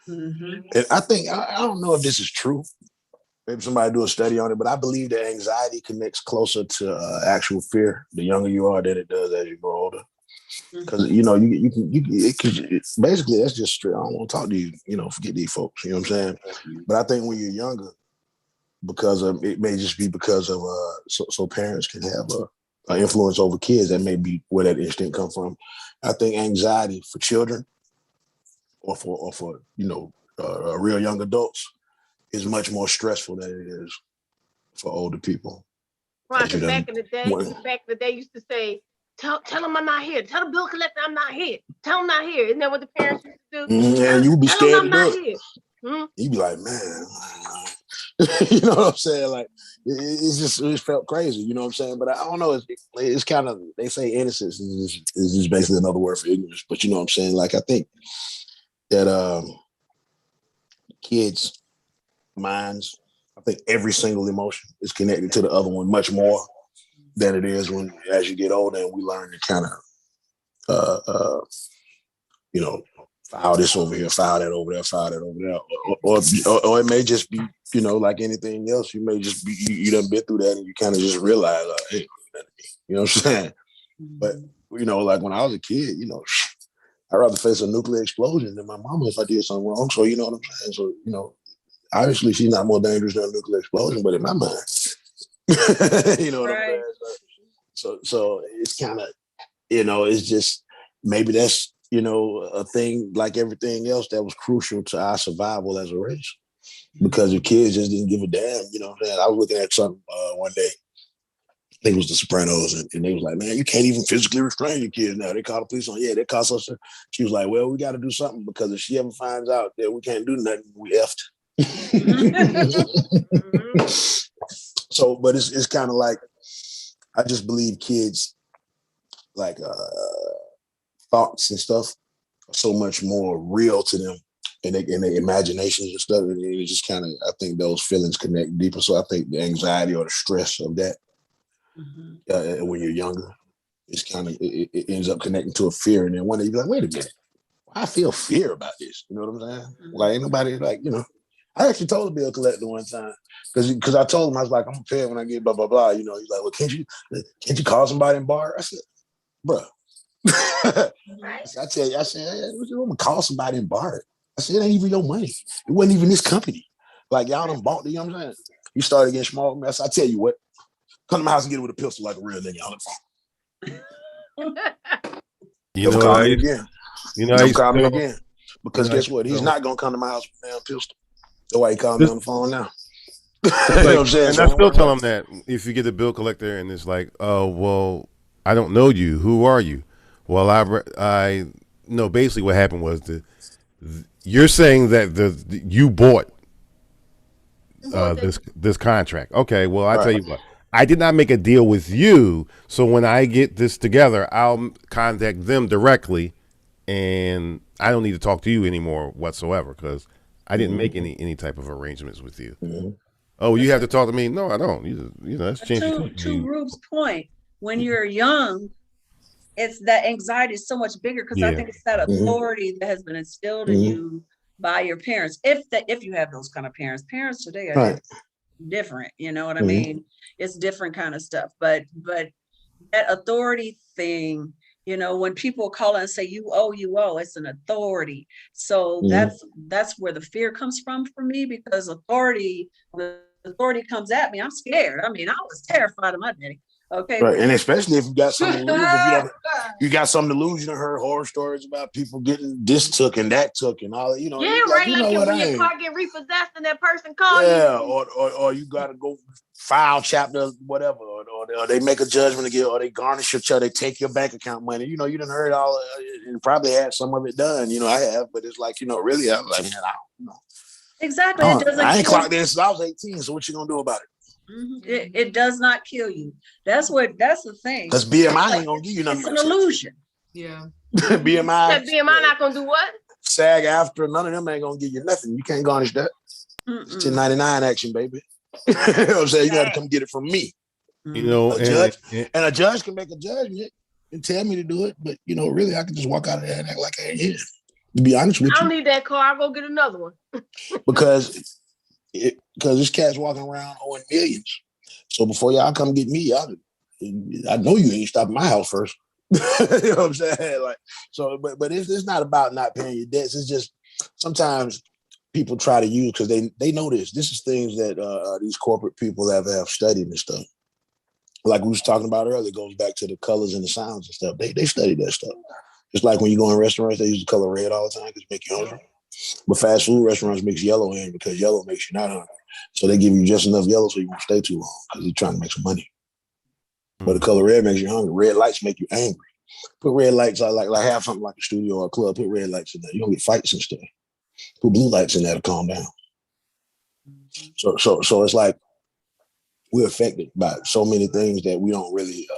And I think, I don't know if this is true. Maybe somebody do a study on it, but I believe that anxiety connects closer to actual fear the younger you are than it does as you grow older. Because basically that's just straight. I don't want to talk to you. Forget these folks. You know what I'm saying? But I think when you're younger, because of it may just be because of so parents can have an influence over kids. That may be where that instinct come from. I think anxiety for children or for real young adults is much more stressful than it is for older people. Right, because back in the day, used to say, tell them I'm not here. Tell the bill collector I'm not here. Tell them I'm not here. Isn't that what the parents used to do? And you'd be scared to do it. Here. You'd be like, man, you know what I'm saying? Like, it felt crazy, you know what I'm saying? But I don't know, it's kind of, they say innocence is just basically another word for ignorance, but you know what I'm saying? Like, I think that kids' minds, I think every single emotion is connected to the other one much more than it is as you get older and we learn to kind of, file this over here, file that over there, file that over there. Or it may just be, like anything else, you may just be, you done been through that and you kind of just realize, like, hey, you know what I'm saying? But, like when I was a kid, I'd rather face a nuclear explosion than my mama if I did something wrong. So, you know what I'm saying? So, obviously she's not more dangerous than a nuclear explosion, but in my mind, You know what I'm saying? So it's kind of, it's just, maybe that's, a thing like everything else that was crucial to our survival as a race. Because the kids just didn't give a damn, you know what I'm saying? I was looking at something one day, I think it was The Sopranos, and they was like, man, you can't even physically restrain your kids now. They call the police on, they call us. She was like, well, we got to do something, because if she ever finds out that we can't do nothing, we effed. So, but it's kind of like, I just believe kids, like thoughts and stuff, are so much more real to them, and their imaginations and stuff. And it just kind of, I think those feelings connect deeper. So I think the anxiety or the stress of that, when you're younger, it's kind of, it ends up connecting to a fear. And then one day you be like, wait a minute, I feel fear about this. You know what I'm saying? Like, ain't nobody, like, I actually told a bill collector one time, because I told him, I was like, I'm prepared when I get blah, blah, blah. He's like, well, can't you call somebody and bar? I said, bro. I tell you, I said, hey, I'm gonna call somebody and bar it. I said, it ain't even your money. It wasn't even this company. Like, y'all done bought it, you know what I'm saying? You started getting small mess. I tell you what, come to my house and get it with a pistol like a real nigga on the phone. Don't call me again. Don't call me again. Because guess what? He's not gonna come to my house with a damn pistol. That's why he called me on the phone now. You know what I'm saying? And I still tell them that if you get the bill collector and it's like, oh, well, I don't know you. Who are you? Well, I no. Basically, what happened was you're saying that you bought this contract. Okay. Well, I tell you what. I did not make a deal with you, so when I get this together, I'll contact them directly, and I don't need to talk to you anymore whatsoever, because I didn't make any type of arrangements with you. Oh, you have to talk to me? No, I don't. That's changing. To Rube's point, when you're young, it's that anxiety is so much bigger, because I think it's that authority that has been instilled in you by your parents. If you have those kind of parents today are different, you know what I mean? It's different kind of stuff, but that authority thing, when people call and say you owe, it's an authority. So that's where the fear comes from for me, because authority comes at me, I'm scared. I mean, I was terrified of my daddy. Okay. Right. And especially if you got something to lose, if you got something to lose, heard horror stories about people getting this took and that took and all that, Yeah, like, right. When your car get repossessed and that person calls you. Yeah, or you gotta go file chapter, whatever, or they make a judgment again, or they garnish your check, they take your bank account money. You done heard all and probably had some of it done. I have, but it's like, really, I'm like, man, I don't know. Exactly. I ain't clocked in since I was 18, so what you gonna do about it? It does not kill you. That's the thing. Because BMI ain't gonna give you nothing. It's an illusion. Yeah. BMI. That BMI not gonna do what? SAG after, none of them ain't gonna give you nothing. You can't garnish that. It's 1099 action, baby. You know what I'm saying? You gotta come get it from me. A judge can make a judgment and tell me to do it, but really, I can just walk out of there and act like I ain't here. To be honest with you, I don't need that car. I'll go get another one. because this cat's walking around owing millions. So before y'all come get me, I know you ain't stopping my house first. You know what I'm saying? Like, so, but it's not about not paying your debts. It's just sometimes people try to use, because they know this. This is things that these corporate people have studied and stuff. Like we was talking about earlier, it goes back to the colors and the sounds and stuff. They study that stuff. Just like when you go in restaurants, they use the color red all the time because it make you hungry. But fast food restaurants mix yellow in because yellow makes you not hungry. So they give you just enough yellow so you won't stay too long because they're trying to make some money. But the color red makes you hungry. Red lights make you angry. Put red lights out, like have something like a studio or a club. Put red lights in there. You don't get fights and stuff. Put blue lights in there to calm down. So it's like we're affected by so many things that we don't really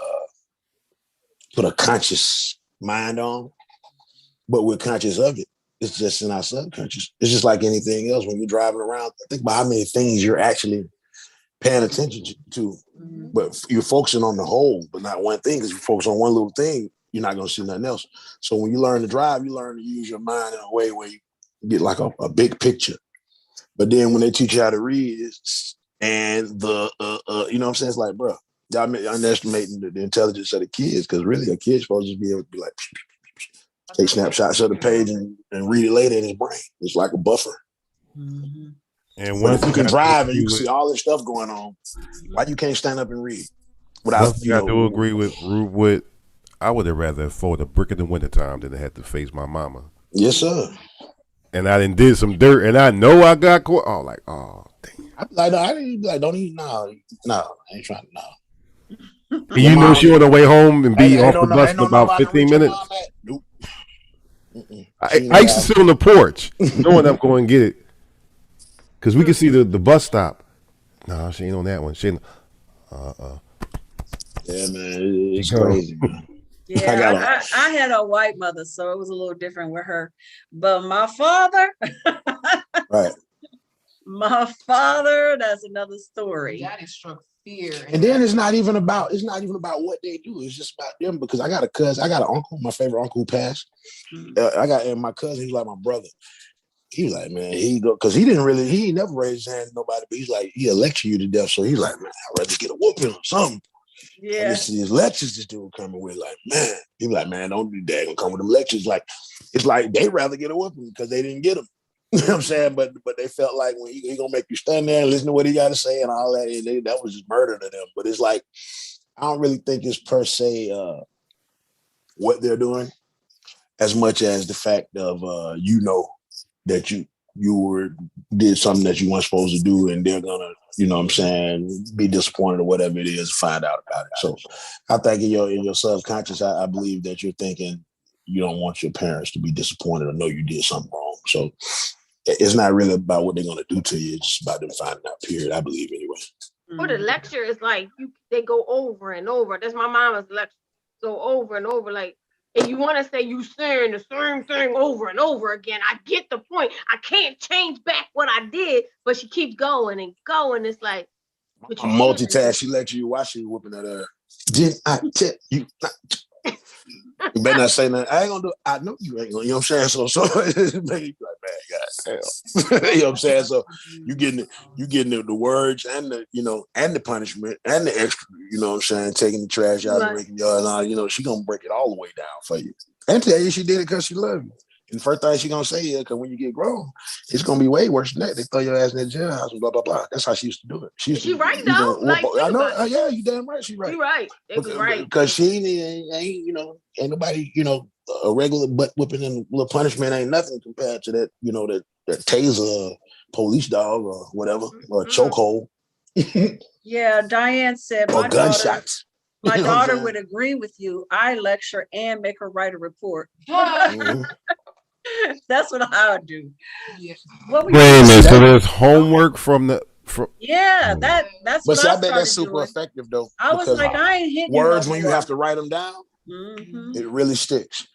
put a conscious mind on, but we're conscious of it. It's just in our subconscious. It's just like anything else. When you're driving around, think about how many things you're actually paying attention to. But you're focusing on the whole, but not one thing. Because if you focus on one little thing, you're not going to see nothing else. So when you learn to drive, you learn to use your mind in a way where you get like a big picture. But then when they teach you how to read, you know what I'm saying? It's like, bro, y'all underestimating the intelligence of the kids, because really a kid's supposed to be able to be like, take snapshots of the page and read it later in his brain. It's like a buffer. And But once if you can I got to drive and you agree can with, see all this stuff going on, why you can't stand up and read one without, thing I do agree with Rube with, I would have rather afford a brick in the wintertime than to have to face my mama. Yes, sir. And I done did some dirt, and I know I got caught. Oh, like, oh, I be like, no, I didn't be like, don't even, no, I ain't trying to, no. and you know she on her way home and be off the bus Ain't in no number about I can 15 reach your minutes. mom at. Nope. I used to sit on the porch, knowing I'm going to get it, because we can see the bus stop. No, she ain't on that one. She ain't. Yeah, man, it's You know? crazy, man. Yeah, I had a white mother, so it was a little different with her. But my father, Right. my father, that's another story. Daddy struck fear. And then it's not even about what they do. It's just about them, because I got a cousin, I got an uncle, my favorite uncle who passed. And my cousin, he's like my brother. He was like, man, because he ain't never raised his hand to nobody, but he's like, he'll lecture you to death. So he's like, man, I'd rather get a whooping or something. Yeah. And his lectures this dude coming with, like, man, he be like, man, don't do that. Don't come with them lectures. Like, it's like they rather get a whooping because they didn't get them. You know what I'm saying? But they felt like when he gonna make you stand there and listen to what he got to say and all that, that was just murder to them. But it's like, I don't really think it's per se what they're doing, as much as the fact of that you did something that you weren't supposed to do, and they're gonna, you know what I'm saying, be disappointed or whatever it is, find out about it. So I think in your subconscious, I believe that you're thinking you don't want your parents to be disappointed or know you did something wrong. So it's not really about what they're gonna do to you, it's just about them finding out, period, I believe anyway. Or the lecture is like they go over and over. That's my mama's lecture. Go over and over, like, and you want to say you saying the same thing over and over again. I get the point. I can't change back what I did, but she keeps going and going. It's like, but you Multitask. She lecture you while she whooping at her. Did I tell you not? You better not say nothing. I ain't gonna do it. I know you ain't gonna, you know what I'm saying? So it make you like, man, goddamn. You know what I'm saying? So you getting the words and the, and the punishment and the extra, you know what I'm saying, taking the trash out and making y'all and all, she gonna break it all the way down for you. And tell you she did it because she loved you. And the first thing she gonna say is, because when you get grown, it's gonna be way worse than that. They throw your ass in the jailhouse and blah blah blah. That's how she used to do it. She right though. Like, I know. Yeah, you damn right. She right. She right. They was right. Because she ain't ain't nobody, a regular butt whipping and little punishment ain't nothing compared to that, that taser, police dog or whatever, or a chokehold. Yeah, Diane said or gunshots. My daughter would agree with you. I lecture and make her write a report. That's what I would do. Yeah. What wait a minute, so there's homework from yeah, that's but what see, I bet that's started super doing. effective though. I was like, I ain't hitting words no when you more. have to write them down. It really sticks.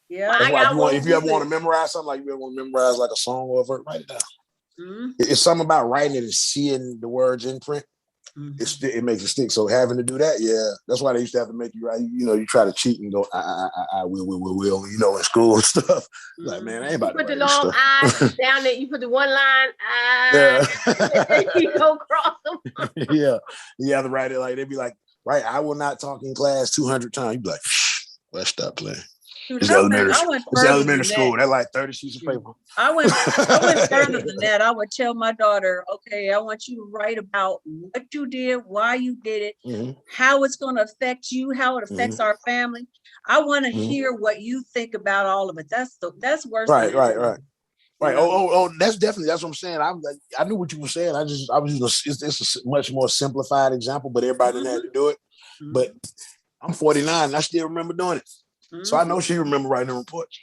Yeah, that's why if you ever want to memorize something, like you ever want to memorize like a song or a verse, write it down. It's something about writing it and seeing the words in print. It makes it stick. So having to do that, that's why they used to have to make you write. You try to cheat and go, I will, in school and stuff. Like, man, I ain't about to put the write long this I down there. You put the one line, you go cross them. Yeah, you have to write it like they'd be like, right, I will not talk in class 200 times. You'd be like, let's stop playing. It's elementary school. They're like 30 sheets of paper. I went further than that. I would tell my daughter, okay, I want you to write about what you did, why you did it, how it's going to affect you, how it affects our family. I want to hear what you think about all of it. That's worse. Right. Oh, that's what I'm saying. I knew what you were saying. I was using it's a much more simplified example, but everybody didn't have to do it. But I'm 49 and I still remember doing it. So I know she remember writing the reports.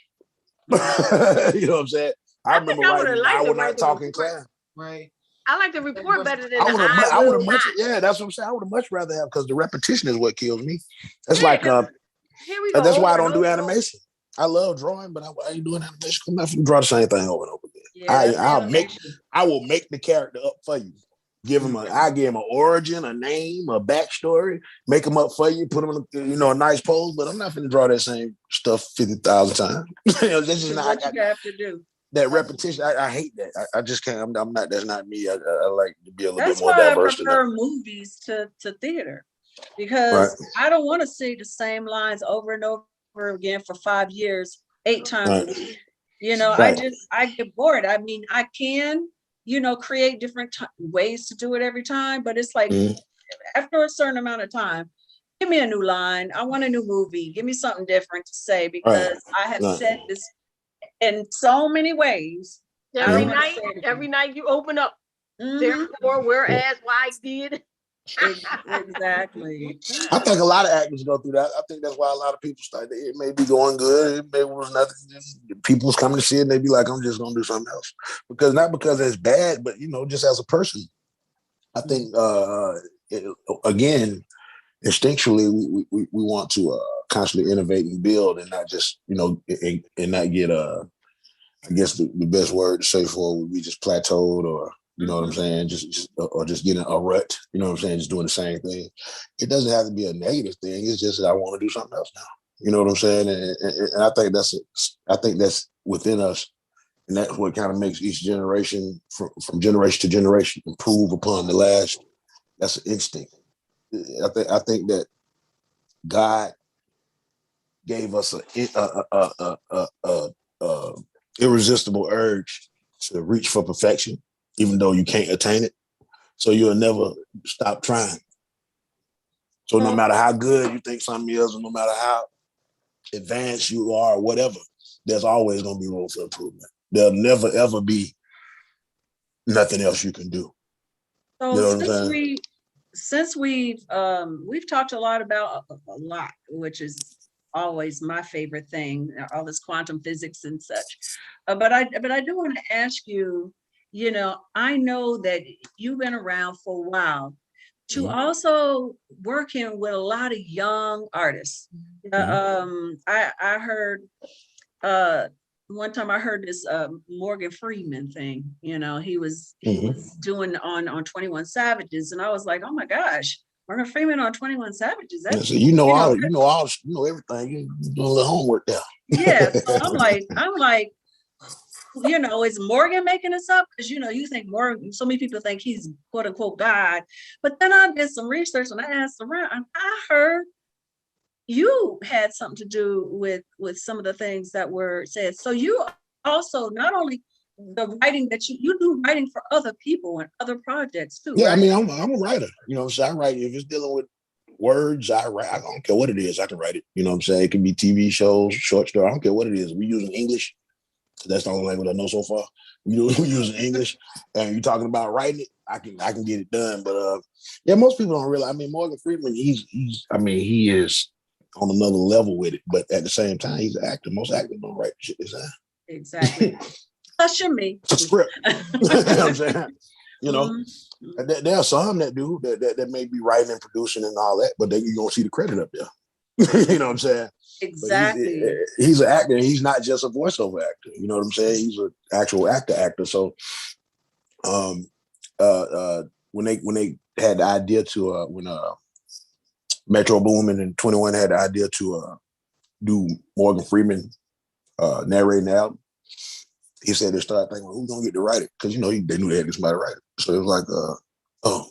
You know what I'm saying? I remember writing, I would not talk in class. Right. I like the report better than I would have much. Yeah, that's what I'm saying. I would have much rather have, because the repetition is what kills me. That's like that's why I don't do animation. I love drawing, but I ain't doing animation. I'm not going to draw the same thing over and over again. I will make the character up for you. Give him an origin, a name, a backstory, make them up for you, put them in a nice pose, but I'm not going to draw that same stuff 50,000 times. This is not what you have to do. That repetition, I hate that. I just can't. I'm not. That's not me. I like to be a little bit more diverse. That's why I prefer movies to theater, because I don't want to see the same lines over and over again for 5 years, 8 times a week. I get bored. I mean, I can create different ways to do it every time. But it's like after a certain amount of time, give me a new line. I want a new movie. Give me something different to say, because I have said this in so many ways. Every night you open up. Therefore, whereas, why did. Exactly. I think a lot of actors go through that. I think that's why a lot of people start. It may be going good. It may was nothing. People's coming to see it and they be like, I'm just going to do something else. Not because it's bad, but, just as a person. I think, again, instinctually, we want to constantly innovate and build, and not just, and not get, I guess the best word to say for it would be just plateaued, or, you know what I'm saying? Just getting a rut, you know what I'm saying? Just doing the same thing. It doesn't have to be a negative thing. It's just that I want to do something else now. You know what I'm saying? And I think that's within us. And that's what kind of makes each generation, from generation to generation, improve upon the last. That's an instinct. I think that God gave us a irresistible urge to reach for perfection, even though you can't attain it. So you'll never stop trying. So no matter how good you think something is, or no matter how advanced you are, or whatever, there's always going to be room for improvement. There'll never, ever be nothing else you can do. So you know what I'm saying? Since we've talked a lot about a lot, which is always my favorite thing, all this quantum physics and such. But I do want to ask you, I know that you've been around for a while, to also working with a lot of young artists. I heard one time I heard this Morgan Freeman thing. He was doing on 21 Savages, and I was like, oh my gosh, Morgan Freeman on 21 Savages. That's, so you know everything. You doing a little homework there. Yeah, so I'm like, is Morgan making this up? Because you think Morgan, so many people think he's quote unquote God. But then I did some research and I asked around, and I heard you had something to do with some of the things that were said. So you also, not only the writing that you do writing for other people and other projects too. Yeah, right? I mean, I'm a writer. So I write. If it's dealing with words, I write. I don't care what it is. I can write it. You know what I'm saying? It can be TV shows, short story. I don't care what it is. We using English. That's the only language I know so far. We using English, and you're talking about writing it. I can get it done. But yeah, most people don't realize. I mean, Morgan Freeman, he is on another level with it. But at the same time, he's an actor. Most actors don't write shit this time. Exactly. Usher me. It's a script. You know what I'm saying? There are some that do that may be writing and producing and all that, but then you don't see the credit up there. You know what I'm saying? Exactly. He's an actor. He's not just a voiceover actor. You know what I'm saying? He's an actual actor. So, when they had the idea to when Metro Boomin and 21 had the idea to do Morgan Freeman narrating the album, he said they started thinking, well, who's gonna get to write it? Because they knew they had somebody to write it. So it was like,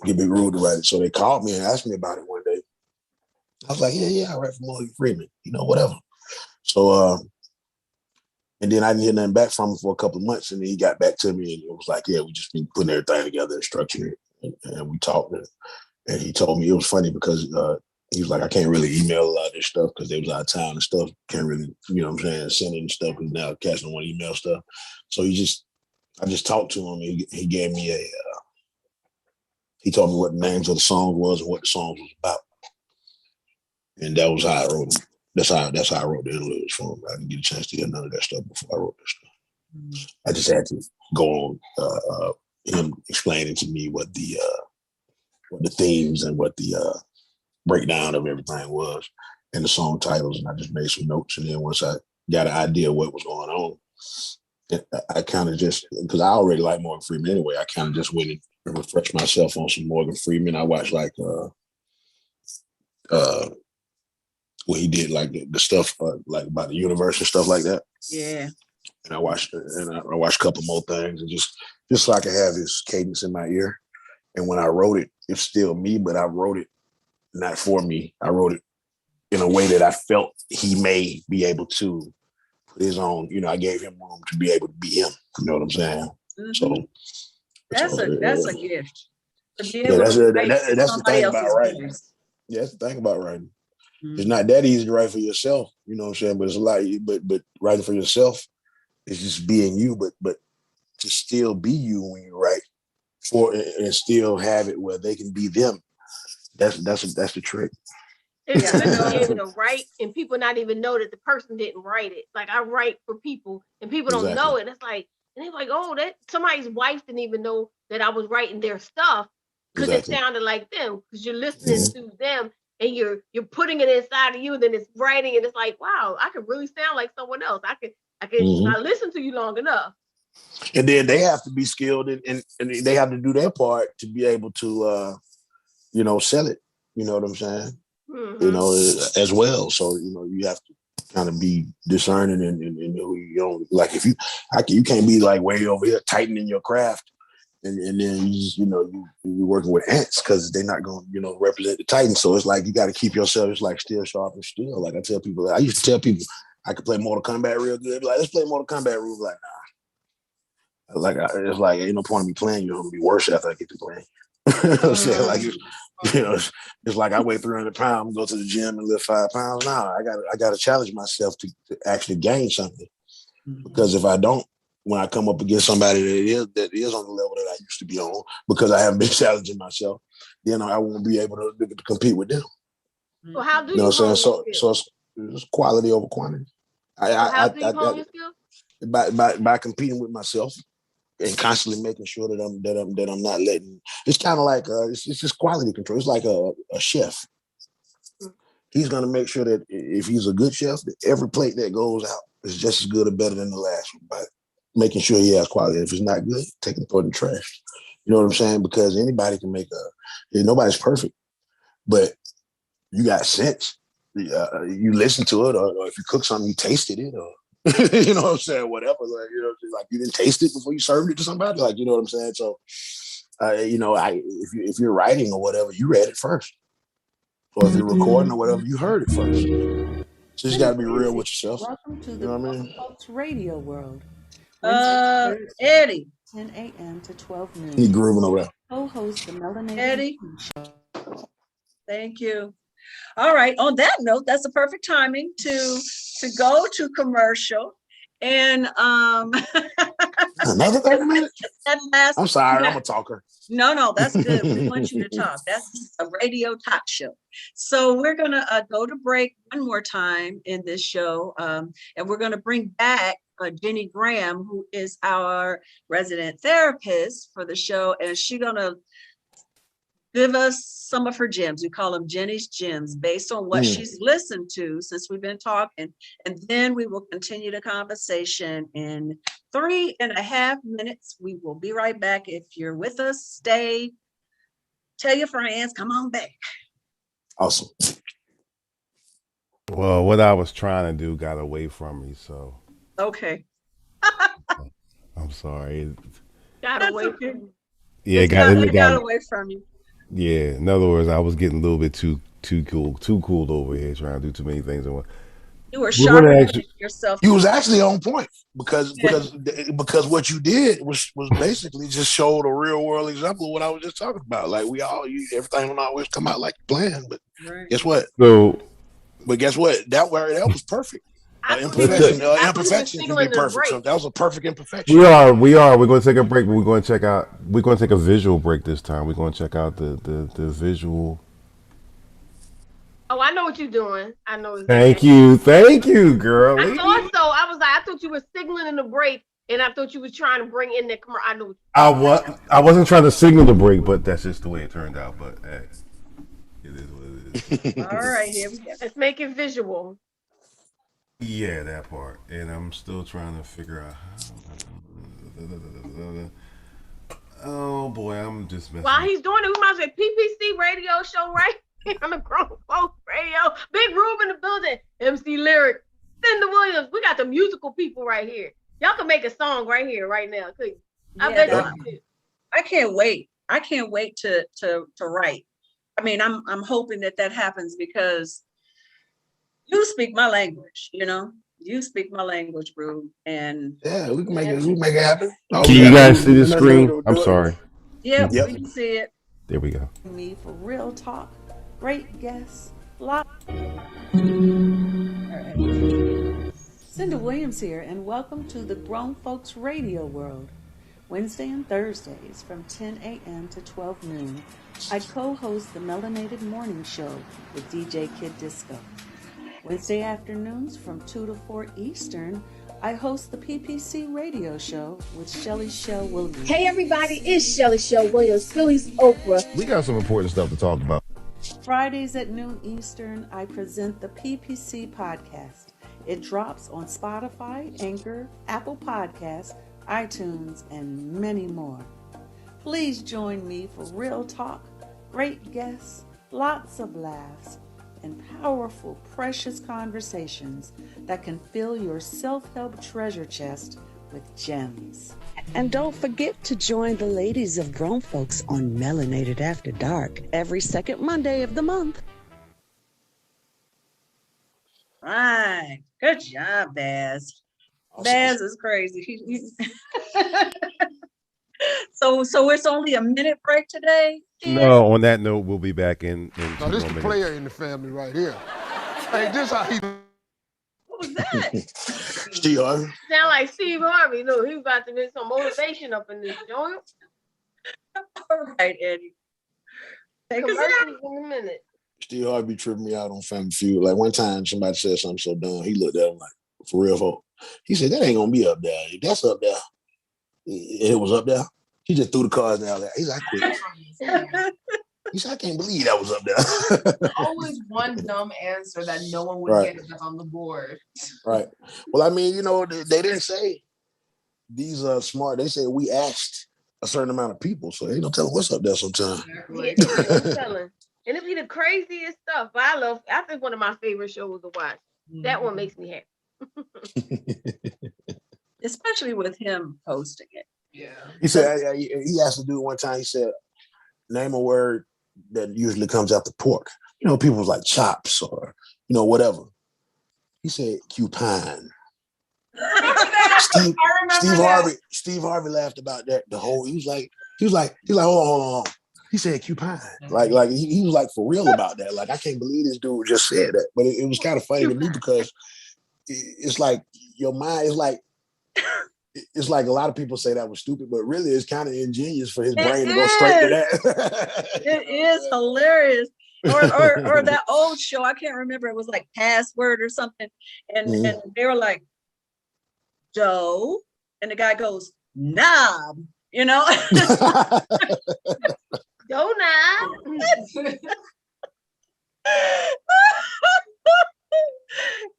get Big Rude to write it. So they called me and asked me about it one day. I was like, yeah, I write for Morgan Freeman, whatever. So and then I didn't hear nothing back from him for a couple of months, and then he got back to me and it was like, yeah, we just been putting everything together and structuring it, and we talked, and he told me it was funny because he was like, I can't really email a lot of this stuff because they was out of town and stuff. Can't really, send in stuff because now cats don't want to email stuff. So I just talked to him. He gave me he told me what the names of the songs was and what the songs was about. And that was how I wrote them. That's how I wrote the interludes for him. I didn't get a chance to hear none of that stuff before I wrote this stuff. I just had to go on him explaining to me what the themes and what the breakdown of everything was and the song titles, and I just made some notes. And then once I got an idea of what was going on, I kind of just, because I already like Morgan Freeman anyway, I kind of just went and refreshed myself on some Morgan Freeman. I watched like what he did, like the stuff like about the universe and stuff like that. Yeah. And I watched a couple more things, and just so I could have his cadence in my ear. And when I wrote it, it's still me, but I wrote it not for me. I wrote it in a way that I felt he may be able to put his own, I gave him room to be able to be him. You know what I'm saying? So That's So, a gift to be yeah, able that's to write that's the somebody thing about else's writing. voice. Yeah, that's the thing about writing. It's Mm-hmm. not that easy to write for yourself. You know what I'm saying? But it's a lot. But writing for yourself is just being you. But to still be you when you write for and still have it where they can be them. That's the trick. It's good to be able to write and people not even know that the person didn't write it. Like I write for people and people don't know it. It's like, and they're like, oh, that somebody's wife didn't even know that I was writing their stuff because it sounded like them. Because you're listening to them and you're putting it inside of you, and then it's writing, and it's like, wow, I could really sound like someone else. I listen to you long enough. And then they have to be skilled and they have to do their part to be able to sell it. You know what I'm saying? Mm-hmm. You know, as well. So, you have to kind of be discerning and who you don't like. If you can't be like way over here tightening your craft and then you just, you're working with ants because they're not going to, represent the Titans. So it's like you got to keep yourself, it's like still sharp and still. Like I used to tell people I could play Mortal Kombat real good. Like, let's play Mortal Kombat real. Like, nah. Like, it's like, ain't no point in me playing you. I'm going to be worse after I get to playing. You know what I'm saying? Like, it's like I weigh 300 pounds, go to the gym and lift 5 pounds. Nah, I got to challenge myself to actually gain something. Because if I don't, when I come up against somebody that is on the level that I used to be on, because I haven't been challenging myself, then I won't be able to compete with them. Well, how do you know what I'm saying? So it's quality over quantity. How do you hone your skills? By competing with myself and constantly making sure that I'm not letting. It's kind of like it's just quality control. It's like a chef. He's gonna make sure that if he's a good chef, that every plate that goes out is just as good or better than the last one. By making sure he has quality. If it's not good, take it for the trash. You know what I'm saying? Because anybody can make nobody's perfect, but you got sense. You listen to it, or if you cook something, you tasted it, or you know what I'm saying, whatever. Like you didn't taste it before you served it to somebody. Like, you know what I'm saying? So, if you're writing or whatever, you read it first, or if you're recording or whatever, you heard it first. So you just got to be real with yourself. Welcome to you the know what I mean? Folks Radio World. Eddie. 10 a.m. to 12 noon. He grooving over there. Co-host the Melanated Eddie. Thank you. All right. On that note, that's the perfect timing to go to commercial. And another 30 minutes. I'm sorry, I'm a talker. No, that's good. We want you to talk. That's a radio talk show. So we're gonna go to break one more time in this show, and we're gonna bring back Jenny Graham, who is our resident therapist for the show, and she's gonna give us some of her gems. We call them Jenny's gems based on what she's listened to since we've been talking. And then we will continue the conversation in 3.5 minutes. We will be right back. If you're with us, stay. Tell your friends, come on back. Awesome. Well, what I was trying to do got away from me, so. Okay. I'm sorry. Got away from you. Yeah, it got away from you. Yeah, in other words, I was getting a little bit too cool over here, trying to do too many things at once. You were sharpening yourself. You was actually on point because what you did was basically just showed a real world example of what I was just talking about. Like everything don't always come out like you planned, but guess what? Guess what? That was perfect. Imperfection can be perfect. So that was a perfect imperfection. We are. We're going to take a break, but we're going to take a visual break this time. We're going to check out the visual. Oh, I know what you're doing. I know. Exactly. Thank you, girl. I thought so. I thought you were signaling the break, and I thought you was trying to bring in that commercial. I know. I wasn't trying to signal the break, but that's just the way it turned out. But hey, it is what it is. All right, here we go. Let's make it visual. Yeah, that part. And I'm still trying to figure out how. Oh boy, I'm just messing. While he's doing it, we might say PPC radio show right here on the Grown Folks Radio. Big room in the building. MC Lyric, Cinda Williams. We got the musical people right here. Y'all can make a song right here, right now. Could I bet you could. I can't wait. I can't wait to write. I mean, I'm hoping that happens because you speak my language, you know. You speak my language, bro. And Yeah, we can make it. We can make it happen. Can you guys see the screen? I'm sorry. yeah, Yep. we can see it. There we go. Me for real talk, great guests, lot. Cinda Williams here, and welcome to the Grown Folks Radio World. Wednesday and Thursdays from 10 a.m. to 12 noon, I co-host the Melanated Morning Show with DJ Kid Disco. Wednesday afternoons from 2 to 4 Eastern, I host the PPC Radio Show with Shelly Shell Williams. Hey everybody, it's Shelly Shell Williams, Philly's Oprah. We got some important stuff to talk about. Fridays at noon Eastern, I present the PPC Podcast. It drops on Spotify, Anchor, Apple Podcasts, iTunes, and many more. Please join me for real talk, great guests, lots of laughs, and powerful, precious conversations that can fill your self-help treasure chest with gems. And don't forget to join the ladies of Grown Folks on Melanated After Dark every second Monday of the month. Right. Good job, Baz. Awesome. Baz is crazy. So it's only a minute break today? No, on that note, we'll be back in No, this is the player in the family right here. Hey, this how he... What was that? Steve Harvey. Sound like Steve Harvey. Look, he about to get some motivation up in this joint. All right, Eddie. Take us out in a minute. Steve Harvey tripping me out on Family Feud. Like one time somebody said something so dumb, he looked at him like, for real, folk. He said, that ain't gonna be up there. If that's up there, it was up there. He just threw the cards down there. He's like, I quit. He said, I can't believe that was up there. Always one dumb answer that no one would get that's on the board. Right. Well, I mean, you know, they didn't say these are smart. They said we asked a certain amount of people, so they don't tell them what's up there sometimes. Exactly. Yeah, I'm telling. And it be the craziest stuff. But I think one of my favorite shows to watch. That one makes me happy. Especially with him posting it. Yeah. He said he asked the dude one time. He said, "Name a word that usually comes after pork." You know, people was like chops or whatever. He said cupine. Steve Harvey laughed about that the whole. He was like, hold on. He said cupine. Like he was like for real about that. Like I can't believe this dude just said that. But it was kind of funny to me because it's like your mind is like. It's like a lot of people say that was stupid, but really it's kind of ingenious for his brain to go straight to that. It is hilarious. Or that old show, I can't remember. It was like Password or something. And they were like, Joe. And the guy goes, knob, Go knob.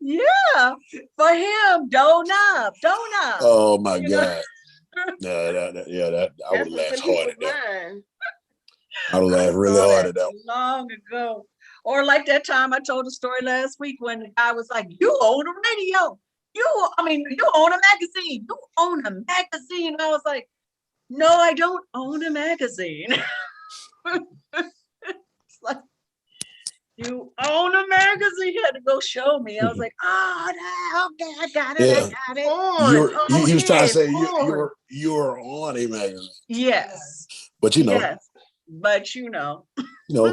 Yeah, for him, donut. Oh my God! I would laugh hard at that. I would laugh really hard at that. Long ago, or like that time I told a story last week when the guy was like, "You own a radio. You own a magazine. You own a magazine." And I was like, "No, I don't own a magazine." It's like, you own a magazine. You had to go show me. I was like, oh, okay, I got it. Yeah. I got it. You was trying to say you're on a magazine. Yes. But Yes. But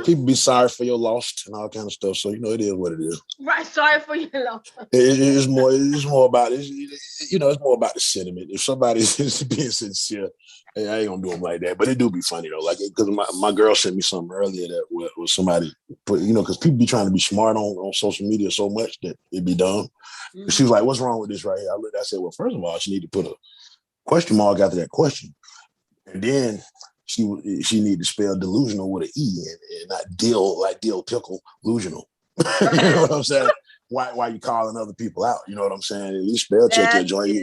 people be sorry for your loss and all kind of stuff. So it is what it is. Right, sorry for your loss. It's more about it's more about the sentiment. If somebody is being sincere, I ain't gonna do them like that. But it do be funny though, like because my girl sent me something earlier that was somebody put, because people be trying to be smart on social media so much that it be dumb. Mm-hmm. She was like, "What's wrong with this right here?" I said, "Well, first of all, she need to put a question mark after that question, and then she need to spell delusional with an E and not dill pickle illusional." You know what I'm saying? Why you calling other people out? You know what I'm saying? At least spell check your joint.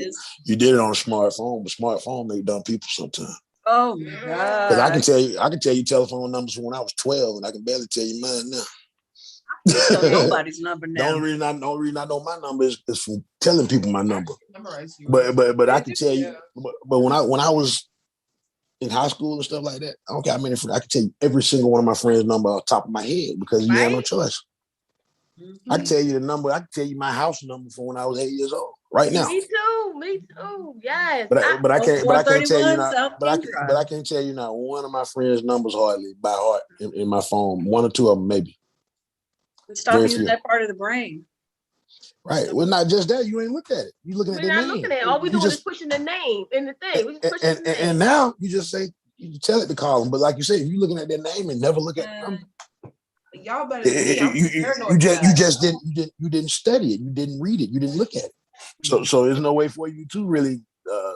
You did it on a smartphone, but smartphone make dumb people sometimes. Oh my God! Because I can tell you telephone numbers from when I was 12, and I can barely tell you mine now. I can't tell nobody's number now. The only reason I know my number is from telling people my number. But I can tell you. But when I was in high school and stuff like that, I don't care how many friends. I can tell you every single one of my friends' number off the top of my head because you have no choice. I can tell you the number. I can tell you my house number from when I was 8 years old. Right now. Me too. Yes. But I can't tell you not. But I Kingdra. can't tell you not one of my friends' numbers hardly by heart in my phone. One or two of them maybe. Stop Very using few. that part of the brain. Right. Well, not just that. You ain't looked at it. You looking at We're the not name. looking at it. All we You doing is just pushing the name and the thing. We just pushing the name. and now you just say you tell it to call them. But like you said, if you looking at their name and never look at the number, Y'all better than me. I'm paranoid. you just didn't study it. You didn't read it. You didn't look at it. So there's no way for you to really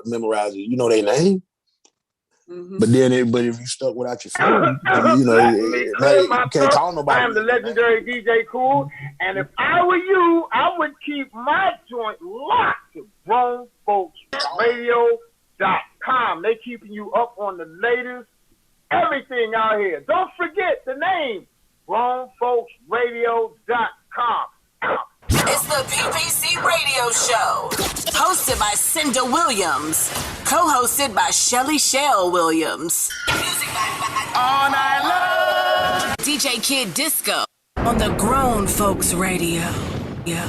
memorize it. You know their name. But if you stuck without your phone, you can't call nobody. I am the legendary DJ Cool, and if I were you, I would keep my joint locked to GrownFolksRadio.com. They keeping you up on the latest everything out here. Don't forget the name, GrownFolksRadio.com. It's the PPC Radio Show, hosted by Cinda Williams, co-hosted by Shelly Shell Williams. Music all night long. DJ Kid Disco on the Grown Folks Radio. Yeah.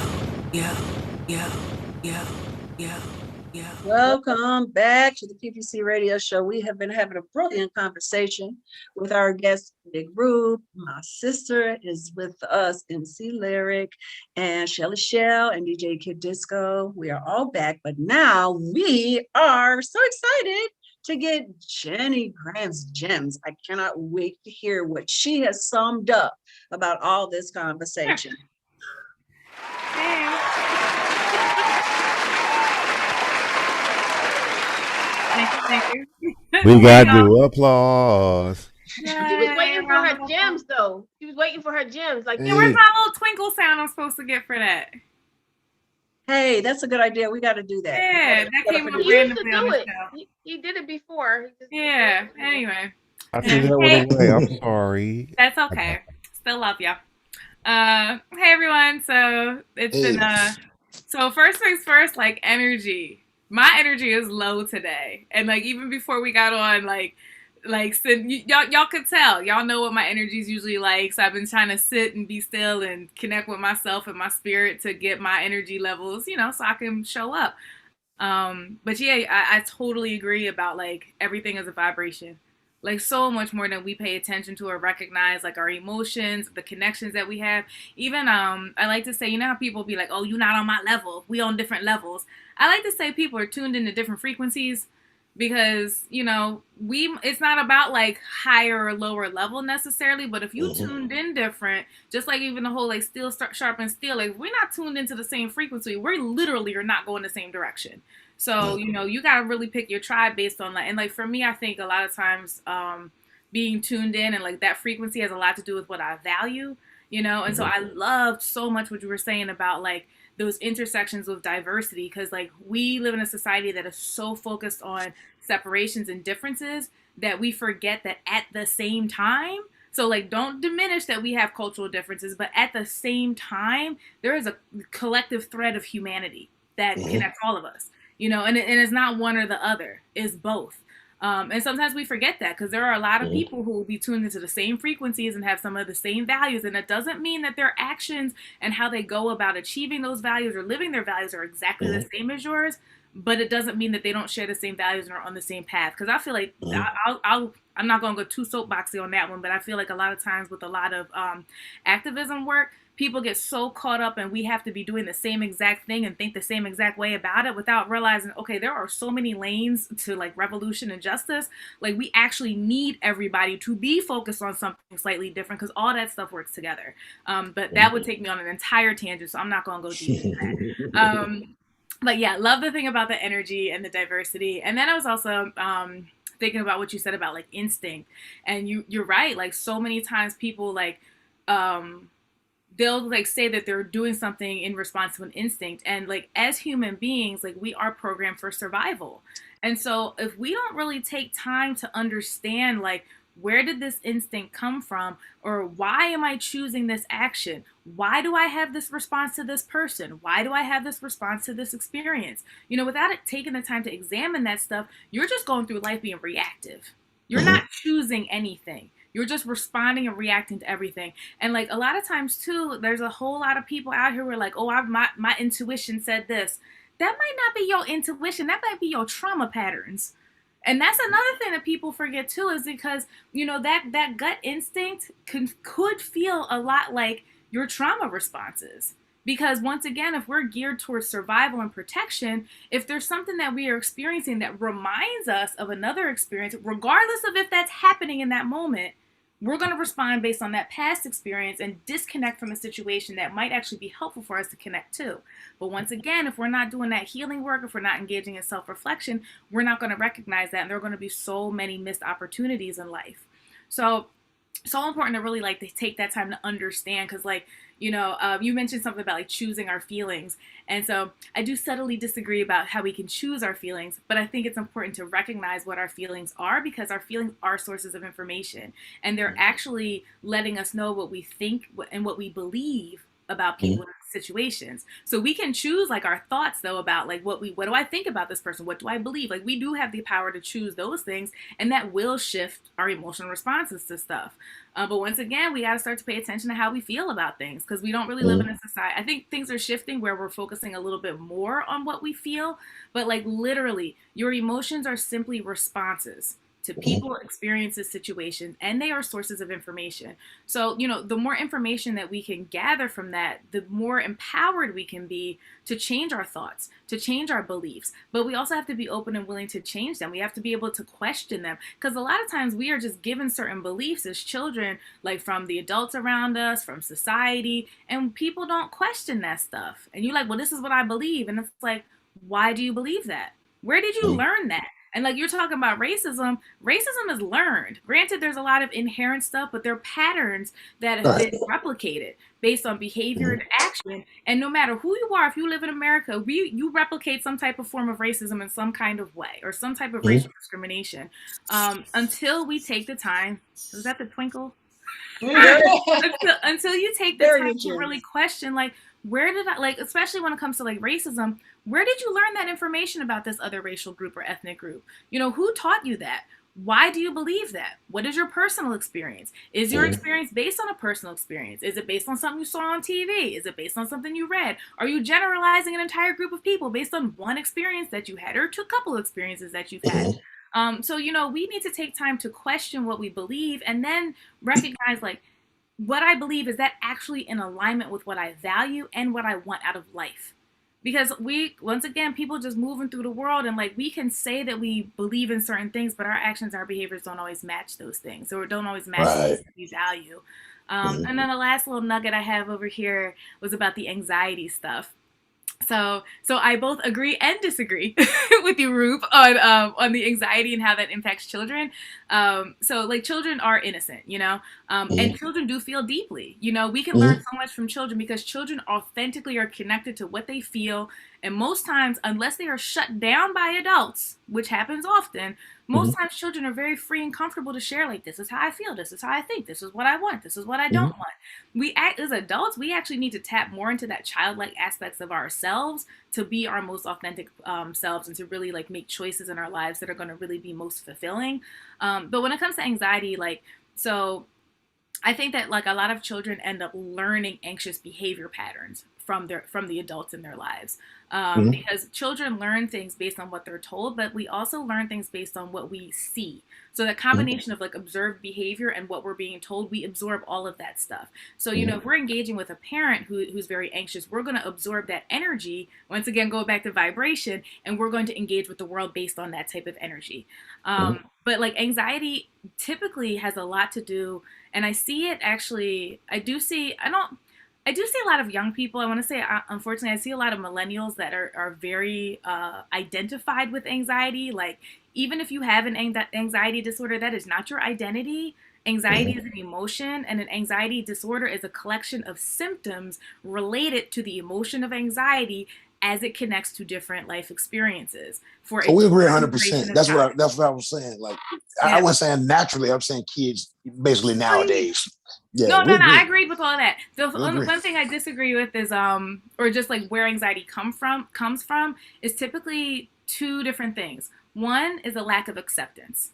Welcome back to the PPC Radio Show. We have been having a brilliant conversation with our guest, Big Rube. My sister is with us, MC Lyric, and Shelly Shell, and DJ Kid Disco. We are all back, but now we are so excited to get Jenny Graham's gems. I cannot wait to hear what she has summed up about all this conversation. Thank you. We got to applause. She was waiting for her gems, though. She was waiting for her gems. Like, yeah, where's my little twinkle sound I'm supposed to get for that? Hey, that's a good idea. We got to do that. Yeah, that came up randomly on the show. He did it before. Yeah. Anyway. I threw that one away. I'm sorry. That's okay. Still love ya. Hey everyone. So it's been so first things first, like energy. My energy is low today, and like even before we got on, y'all could tell. Y'all know what my energy is usually like. So I've been trying to sit and be still and connect with myself and my spirit to get my energy levels, so I can show up. But yeah, I totally agree about like everything is a vibration. Like so much more than we pay attention to or recognize, like our emotions, the connections that we have. Even I like to say, how people be like, oh, you're not on my level. We on different levels. I like to say people are tuned into different frequencies because, it's not about like higher or lower level necessarily, but if you tuned in different, just like even the whole like steel sharpen steel, like we're not tuned into the same frequency. We literally are not going the same direction. So, you got to really pick your tribe based on that. And like, for me, I think a lot of times being tuned in and like that frequency has a lot to do with what I value, and so I loved so much what you were saying about like those intersections with diversity, because like we live in a society that is so focused on separations and differences that we forget that at the same time. So like, don't diminish that we have cultural differences, but at the same time, there is a collective thread of humanity that connects all of us. And it's not one or the other, it's both. And sometimes we forget that because there are a lot of people who will be tuned into the same frequencies and have some of the same values. And it doesn't mean that their actions and how they go about achieving those values or living their values are exactly the same as yours. But it doesn't mean that they don't share the same values and are on the same path. Because I feel like I'm not going to go too soapboxy on that one, but I feel like a lot of times with a lot of activism work, people get so caught up and we have to be doing the same exact thing and think the same exact way about it without realizing, okay, there are so many lanes to like revolution and justice. Like we actually need everybody to be focused on something slightly different because all that stuff works together. But that would take me on an entire tangent, so I'm not going to go deep into that. But yeah, love the thing about the energy and the diversity. And then I was also thinking about what you said about like instinct. And you're right. Like so many times people like, they'll like say that they're doing something in response to an instinct. And like as human beings, like we are programmed for survival. And so if we don't really take time to understand like where did this instinct come from, or why am I choosing this action? Why do I have this response to this person? Why do I have this response to this experience? Without it taking the time to examine that stuff, you're just going through life being reactive. You're not choosing anything. You're just responding and reacting to everything. And like a lot of times too, there's a whole lot of people out here who are like, oh, my intuition said this. That might not be your intuition. That might be your trauma patterns. And that's another thing that people forget too, is because, you know, that gut instinct could feel a lot like your trauma responses. Because once again, if we're geared towards survival and protection, if there's something that we are experiencing that reminds us of another experience, regardless of if that's happening in that moment, we're going to respond based on that past experience and disconnect from a situation that might actually be helpful for us to connect to. But once again, if we're not doing that healing work, if we're not engaging in self-reflection, we're not going to recognize that. And there are going to be so many missed opportunities in life. So important to really like to take that time to understand, because like, you know, you mentioned something about like choosing our feelings. And so I do subtly disagree about how we can choose our feelings, but I think it's important to recognize what our feelings are, because our feelings are sources of information, and they're actually letting us know what we think and what we believe about people and situations. So we can choose like our thoughts though about like what do I think about this person? What do I believe? Like we do have the power to choose those things, and that will shift our emotional responses to stuff. But once again, we got to start to pay attention to how we feel about things, because we don't really live in a society. I think things are shifting where we're focusing a little bit more on what we feel, but like literally your emotions are simply responses to people, experiences, situations, and they are sources of information. So, you know, the more information that we can gather from that, the more empowered we can be to change our thoughts, to change our beliefs. But we also have to be open and willing to change them. We have to be able to question them, because a lot of times we are just given certain beliefs as children, like from the adults around us, from society, and people don't question that stuff. And you're like, well, this is what I believe. And it's like, why do you believe that? Where did you learn that? And like you're talking about racism is learned. Granted, there's a lot of inherent stuff, but there are patterns that have been replicated based on behavior and action. And no matter who you are, if you live in America, you replicate some type of form of racism in some kind of way, or some type of racial discrimination. Until we take the time, was that the twinkle? until you take the time to really question, like, where did I, like, especially when it comes to like racism, where did you learn that information about this other racial group or ethnic group? You know, who taught you that? Why do you believe that? What is your personal experience? Is your experience based on a personal experience? Is it based on something you saw on TV? Is it based on something you read? Are you generalizing an entire group of people based on one experience that you had, or a couple of experiences that you've had? So, you know, we need to take time to question what we believe, and then recognize, like, what I believe, is that actually in alignment with what I value and what I want out of life? Because once again, people just moving through the world, and like we can say that we believe in certain things, but our actions, our behaviors don't always match those things, or don't always match the things that we value. And then the last little nugget I have over here was about the anxiety stuff. So I both agree and disagree with you, Rube, on the anxiety and how that impacts children. So like children are innocent, you know, and children do feel deeply. You know, we can learn so much from children, because children authentically are connected to what they feel. And most times, unless they are shut down by adults, which happens often, most times children are very free and comfortable to share, like, this is how I feel, this is how I think, this is what I want, this is what I don't want. We act as adults, we actually need to tap more into that childlike aspects of ourselves to be our most authentic selves, and to really like make choices in our lives that are going to really be most fulfilling. But when it comes to anxiety, like, so I think that like a lot of children end up learning anxious behavior patterns from the adults in their lives, because children learn things based on what they're told, but we also learn things based on what we see. So that combination of like observed behavior and what we're being told, we absorb all of that stuff. So, you know, if we're engaging with a parent who's very anxious, we're going to absorb that energy, once again, go back to vibration, and we're going to engage with the world based on that type of energy. But like anxiety typically has a lot to do, and I see it actually, I do see a lot of young people. I want to say, unfortunately, I see a lot of millennials that are very identified with anxiety. Like, even if you have an anxiety disorder, that is not your identity. Anxiety is an emotion, and an anxiety disorder is a collection of symptoms related to the emotion of anxiety as it connects to different life experiences. We agree 100%. That's what I was saying. Like, I wasn't saying naturally. I'm saying kids basically nowadays. Yeah, no, I agreed with all of that. The one thing I disagree with is, or just like where anxiety comes from, is typically two different things. One is a lack of acceptance.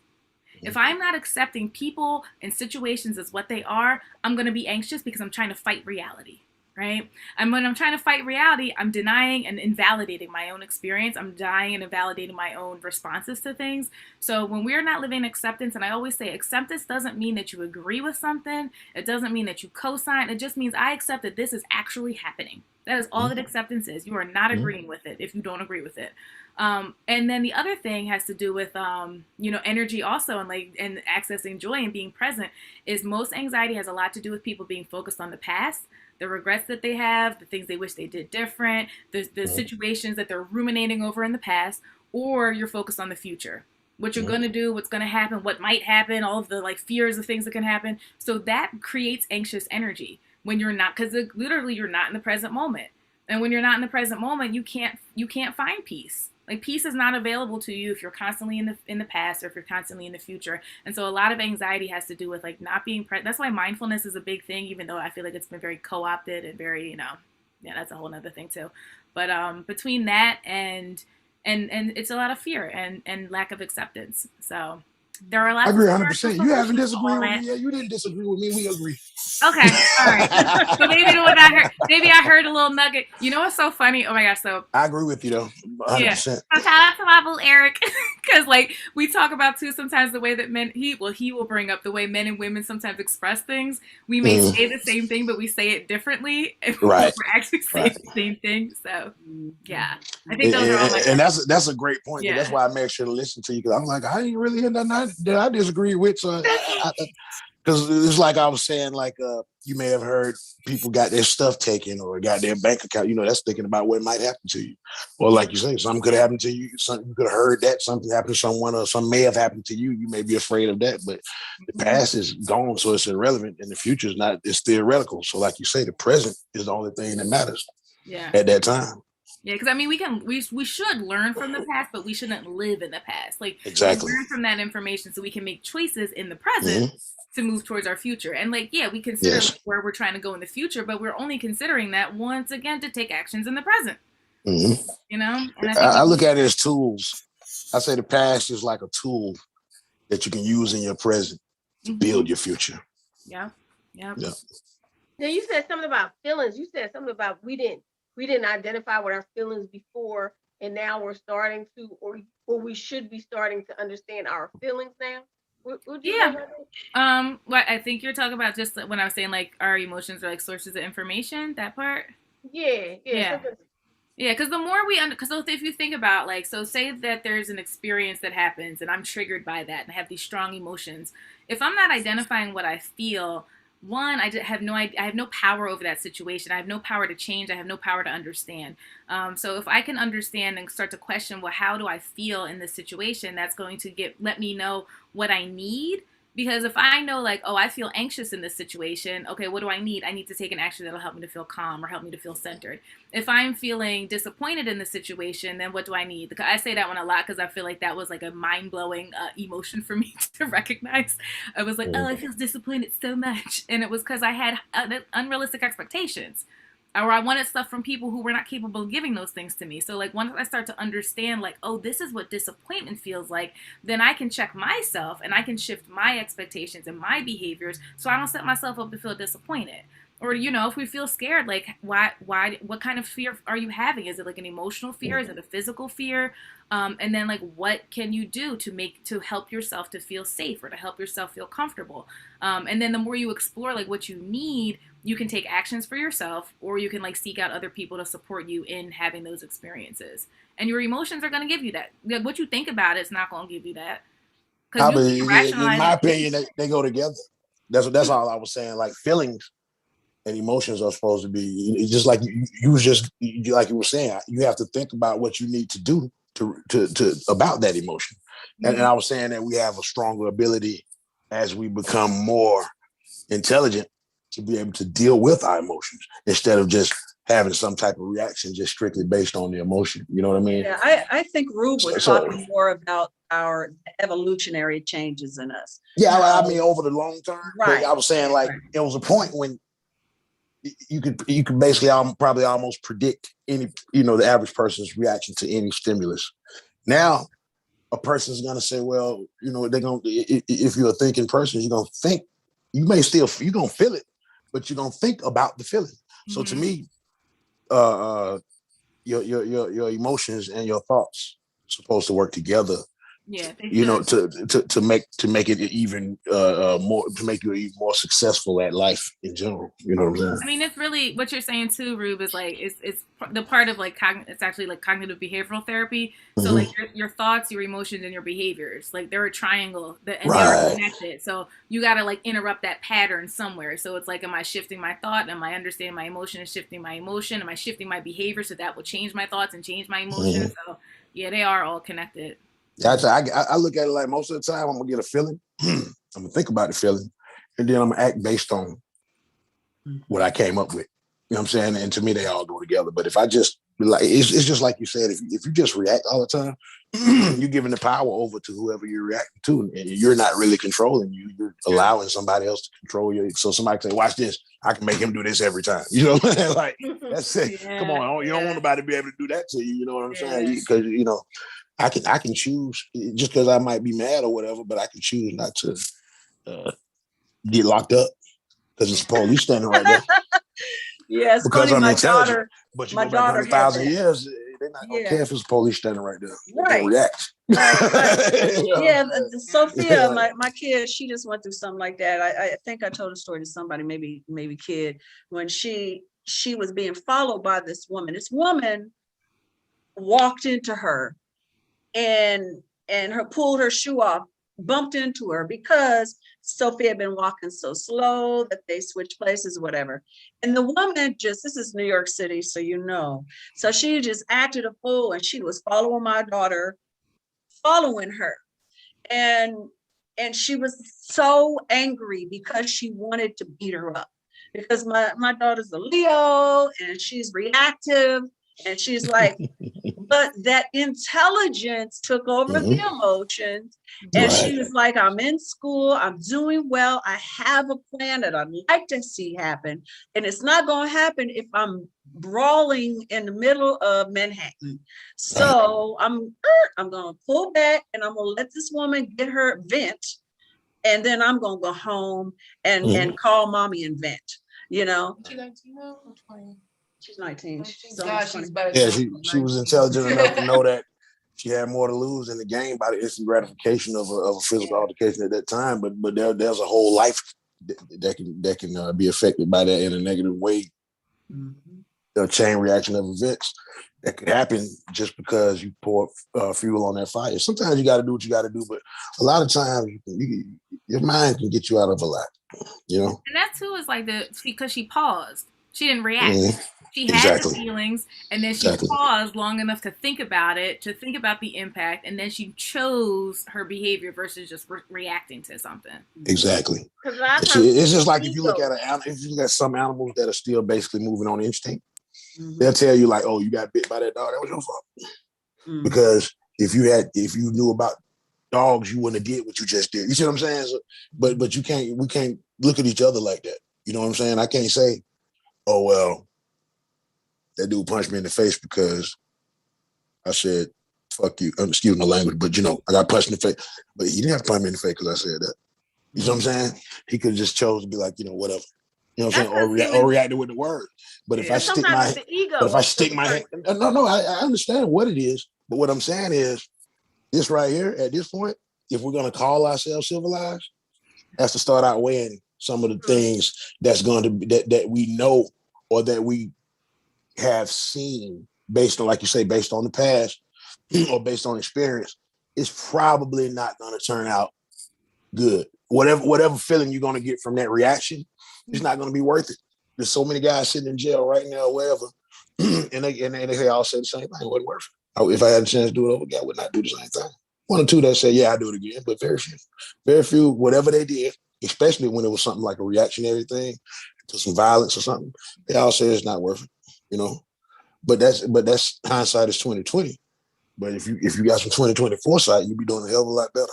If I'm not accepting people and situations as what they are, I'm going to be anxious because I'm trying to fight reality. Right? And when I'm trying to fight reality, I'm denying and invalidating my own experience. I'm denying and invalidating my own responses to things. So when we're not living acceptance, and I always say acceptance doesn't mean that you agree with something. It doesn't mean that you co-sign. It just means I accept that this is actually happening. That is all that acceptance is. You are not agreeing with it if you don't agree with it. And then the other thing has to do with, energy also, and accessing joy and being present. Is most anxiety has a lot to do with people being focused on the past, the regrets that they have, the things they wish they did different, the situations that they're ruminating over in the past, or you're focused on the future. What you're going to do, what's going to happen, what might happen, all of the fears of things that can happen. So that creates anxious energy when you're not, because literally you're not in the present moment. And when you're not in the present moment, you can't find peace. Peace is not available to you if you're constantly in the past or if you're constantly in the future. And so a lot of anxiety has to do with not being present. That's why mindfulness is a big thing, even though I feel like it's been very co-opted and very, that's a whole nother thing too. But between that and it's a lot of fear and lack of acceptance. So there are a lot. I agree 100%. You haven't disagreed with me. Yeah, you didn't disagree with me. We agree. Okay, all right. So maybe I heard a little nugget. You know what's so funny? Oh my gosh! So I agree with you though, 100%. Yeah. So shout out to my boo Eric, because we talk about too sometimes the way that he will bring up the way men and women sometimes express things. We may say the same thing, but we say it differently, and right. we're actually saying the same thing. So yeah, I think those are all my. And that's a great point. Yeah. That's why I make sure to listen to you, because I'm like, I ain't really hear nothing that I disagree with. So because it's like I was saying, you may have heard people got their stuff taken or got their bank account. That's thinking about what might happen to you. Or like you say, something could have happened to you. You could have heard that something happened to someone, or something may have happened to you. You may be afraid of that, but the past is gone, so it's irrelevant, and the future is not. It's theoretical. So like you say, the present is the only thing that matters. Yeah. At that time. Yeah, because we should learn from the past, but we shouldn't live in the past. Exactly. We learn from that information so we can make choices in the present to move towards our future. And we consider where we're trying to go in the future, but we're only considering that once again to take actions in the present. And I look at it as tools. I say the past is like a tool that you can use in your present to build your future. Yeah. Now you said something about feelings. You said something about we didn't identify with our feelings before, and now we're starting to, or we should be starting to understand our feelings now. What do you say about that? What I think you're talking about, just when I was saying our emotions are sources of information, that part. Yeah. Because the more because if you think about so say that there's an experience that happens and I'm triggered by that and I have these strong emotions. If I'm not identifying what I feel, one, I have no power over that situation. I have no power to change. I have no power to understand. So if I can understand and start to question, well, how do I feel in this situation? That's going to let me know what I need. Because if I know I feel anxious in this situation, okay, what do I need? I need to take an action that'll help me to feel calm or help me to feel centered. If I'm feeling disappointed in the situation, then what do I need? I say that one a lot because I feel like that was a mind-blowing emotion for me to recognize. I was like, I feel disappointed so much. And it was because I had unrealistic expectations. Or I wanted stuff from people who were not capable of giving those things to me. So once I start to understand this is what disappointment feels like, then I can check myself and I can shift my expectations and my behaviors so I don't set myself up to feel disappointed. Or, if we feel scared, why, what kind of fear are you having? Is it an emotional fear? Is it a physical fear? And then what can you do to help yourself to feel safe or to help yourself feel comfortable? And then the more you explore what you need, you can take actions for yourself, or you can seek out other people to support you in having those experiences. And your emotions are going to give you that. What you think about it's not going to give you that. In my opinion, they go together. That's all I was saying. Feelings and emotions are supposed to be just like you were saying. You have to think about what you need to do to about that emotion. And I was saying that we have a stronger ability as we become more intelligent to be able to deal with our emotions instead of just having some type of reaction just strictly based on the emotion. You know what I mean? Yeah, I think Rube was talking more about our evolutionary changes in us. Yeah, I mean over the long term. Right. I was saying it was a point when you could basically probably almost predict any, the average person's reaction to any stimulus. Now a person's gonna say, well, you know, they're gonna if you're a thinking person, you're gonna think. You may still you're gonna feel it, but you don't think about the feeling. So to me, your emotions and your thoughts supposed to work together. Yeah, You know, to make it even more, to make you even more successful at life in general. You know what I'm saying? I mean, it's really what you're saying too, Rube. Is like it's the part of like it's actually like cognitive behavioral therapy. So like your thoughts, your emotions, and your behaviors, like they're a triangle and they are connected. So you got to like interrupt that pattern somewhere. So it's like, am I shifting my thought? Am I understanding my emotion and shifting my emotion? Am I shifting my behavior so that will change my thoughts and change my emotions? So yeah, they are all connected. I look at it like most of the time I'm gonna get a feeling, I'm gonna think about the feeling, and then I'm gonna act based on what I came up with. You know what I'm saying? And to me, they all go together. But if I just like, it's just like you said, if you just react all the time, you're giving the power over to whoever you're reacting to, and you're not really controlling you. You're allowing somebody else to control you. So somebody can say, "Watch this. I can make him do this every time." You know, like that's it. Come on, you don't want nobody to be able to do that to you. You know what I'm saying? Because you know, I can choose just because I might be mad or whatever, but I can choose not to get locked up because it's police standing right there. Yeah, it's because funny. I'm My intelligent. daughter, But you my go back daughter 100,000 had that. years, they're not gonna care if it's police standing right there. They're Right. gonna react. Right. You know Yeah, what I'm saying? Sophia, Yeah. my kid, she just went through something like that. I think I told a story to somebody, maybe kid, when she was being followed by this woman. This woman walked into her and her pulled her shoe off, bumped into her because Sophia had been walking so slow that they switched places, whatever. And the woman this is New York City, so you know. So she just acted a fool and she was following my daughter, following her. And she was so angry because she wanted to beat her up. Because my daughter's a Leo and she's reactive and she's like, but that intelligence took over the emotions. And she was like, I'm in school, I'm doing well, I have a plan that I'd like to see happen. And it's not going to happen if I'm brawling in the middle of Manhattan. So I'm going to pull back and I'm going to let this woman get her vent. And then I'm going to go home and call mommy and vent, you know? She's 19 now or 20? She's 19. She's better. Yeah, she was intelligent enough to know that she had more to lose in the game by the instant gratification of a physical altercation at that time. But there's a whole life that can be affected by that in a negative way. A chain reaction of events that could happen just because you pour fuel on that fire. Sometimes you got to do what you got to do, but a lot of times your mind can get you out of a lot. You know, and that too is like because she paused. She didn't react. She had the feelings, and then she paused long enough to think about it, to think about the impact, and then she chose her behavior versus just reacting to something. Exactly. It's just like if you look at some animals that are still basically moving on instinct, they'll tell you like, "Oh, you got bit by that dog. That was your fault." Because if you knew about dogs, you wouldn't have did what you just did. You see what I'm saying? So, but we can't look at each other like that. You know what I'm saying? I can't say, "Oh well, that dude punched me in the face because I said, fuck you." Excuse my language, but you know, I got punched in the face. But he didn't have to punch me in the face because I said that. You know what I'm saying? He could have just chose to be like, you know, whatever. You know what I'm saying? Or reacted with the word. But if I stick my hand, no, I understand what it is. But what I'm saying is, this right here, at this point, if we're gonna call ourselves civilized, has to start out weighing some of the things that's going to be that we know or that we have seen based on, like you say, based on the past or based on experience. It's probably not going to turn out good. Whatever feeling you're going to get from that reaction, it's not going to be worth it. There's so many guys sitting in jail right now, or wherever, and they all say the same thing. It wasn't worth it. If I had a chance to do it over again, I would not do the same thing. One or two that say, yeah, I do it again, but very few, whatever they did, especially when it was something like a reactionary thing to some violence or something, they all say it's not worth it, you know. But that's hindsight is 2020. But if you got some 2020 foresight, you'd be doing a hell of a lot better.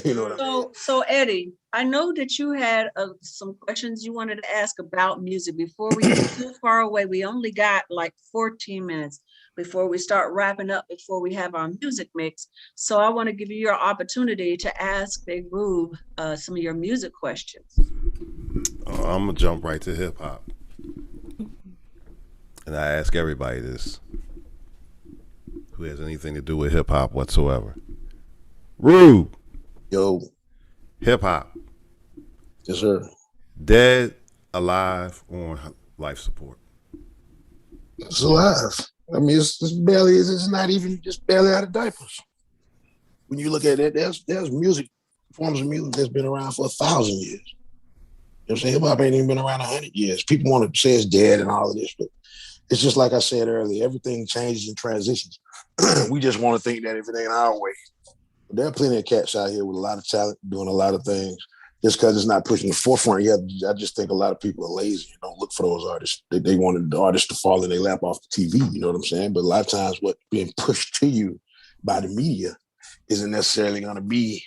You know what I mean? So Eddie, I know that you had some questions you wanted to ask about music before we get too far away. We only got like 14 minutes before we start wrapping up, before we have our music mix. So I want to give you your opportunity to ask Big Rube some of your music questions. I'm gonna jump right to hip hop, and I ask everybody this, who has anything to do with hip hop whatsoever. Rube. Yo. Hip hop. Yes, sir. Dead, alive, or on life support? It's alive. I mean, it's not even just barely out of diapers. When you look at it, there's music, forms of music that's been around for 1,000 years. You know what I'm saying? Hip hop ain't even been around 100 years. People want to say it's dead and all of this, but it's just like I said earlier, everything changes and transitions. We just want to think that everything our way. But there are plenty of cats out here with a lot of talent, doing a lot of things. Just because it's not pushing the forefront, I just think a lot of people are lazy and don't look for those artists. They wanted the artists to fall in their lap off the TV, you know what I'm saying? But a lot of times what's being pushed to you by the media isn't necessarily going to be,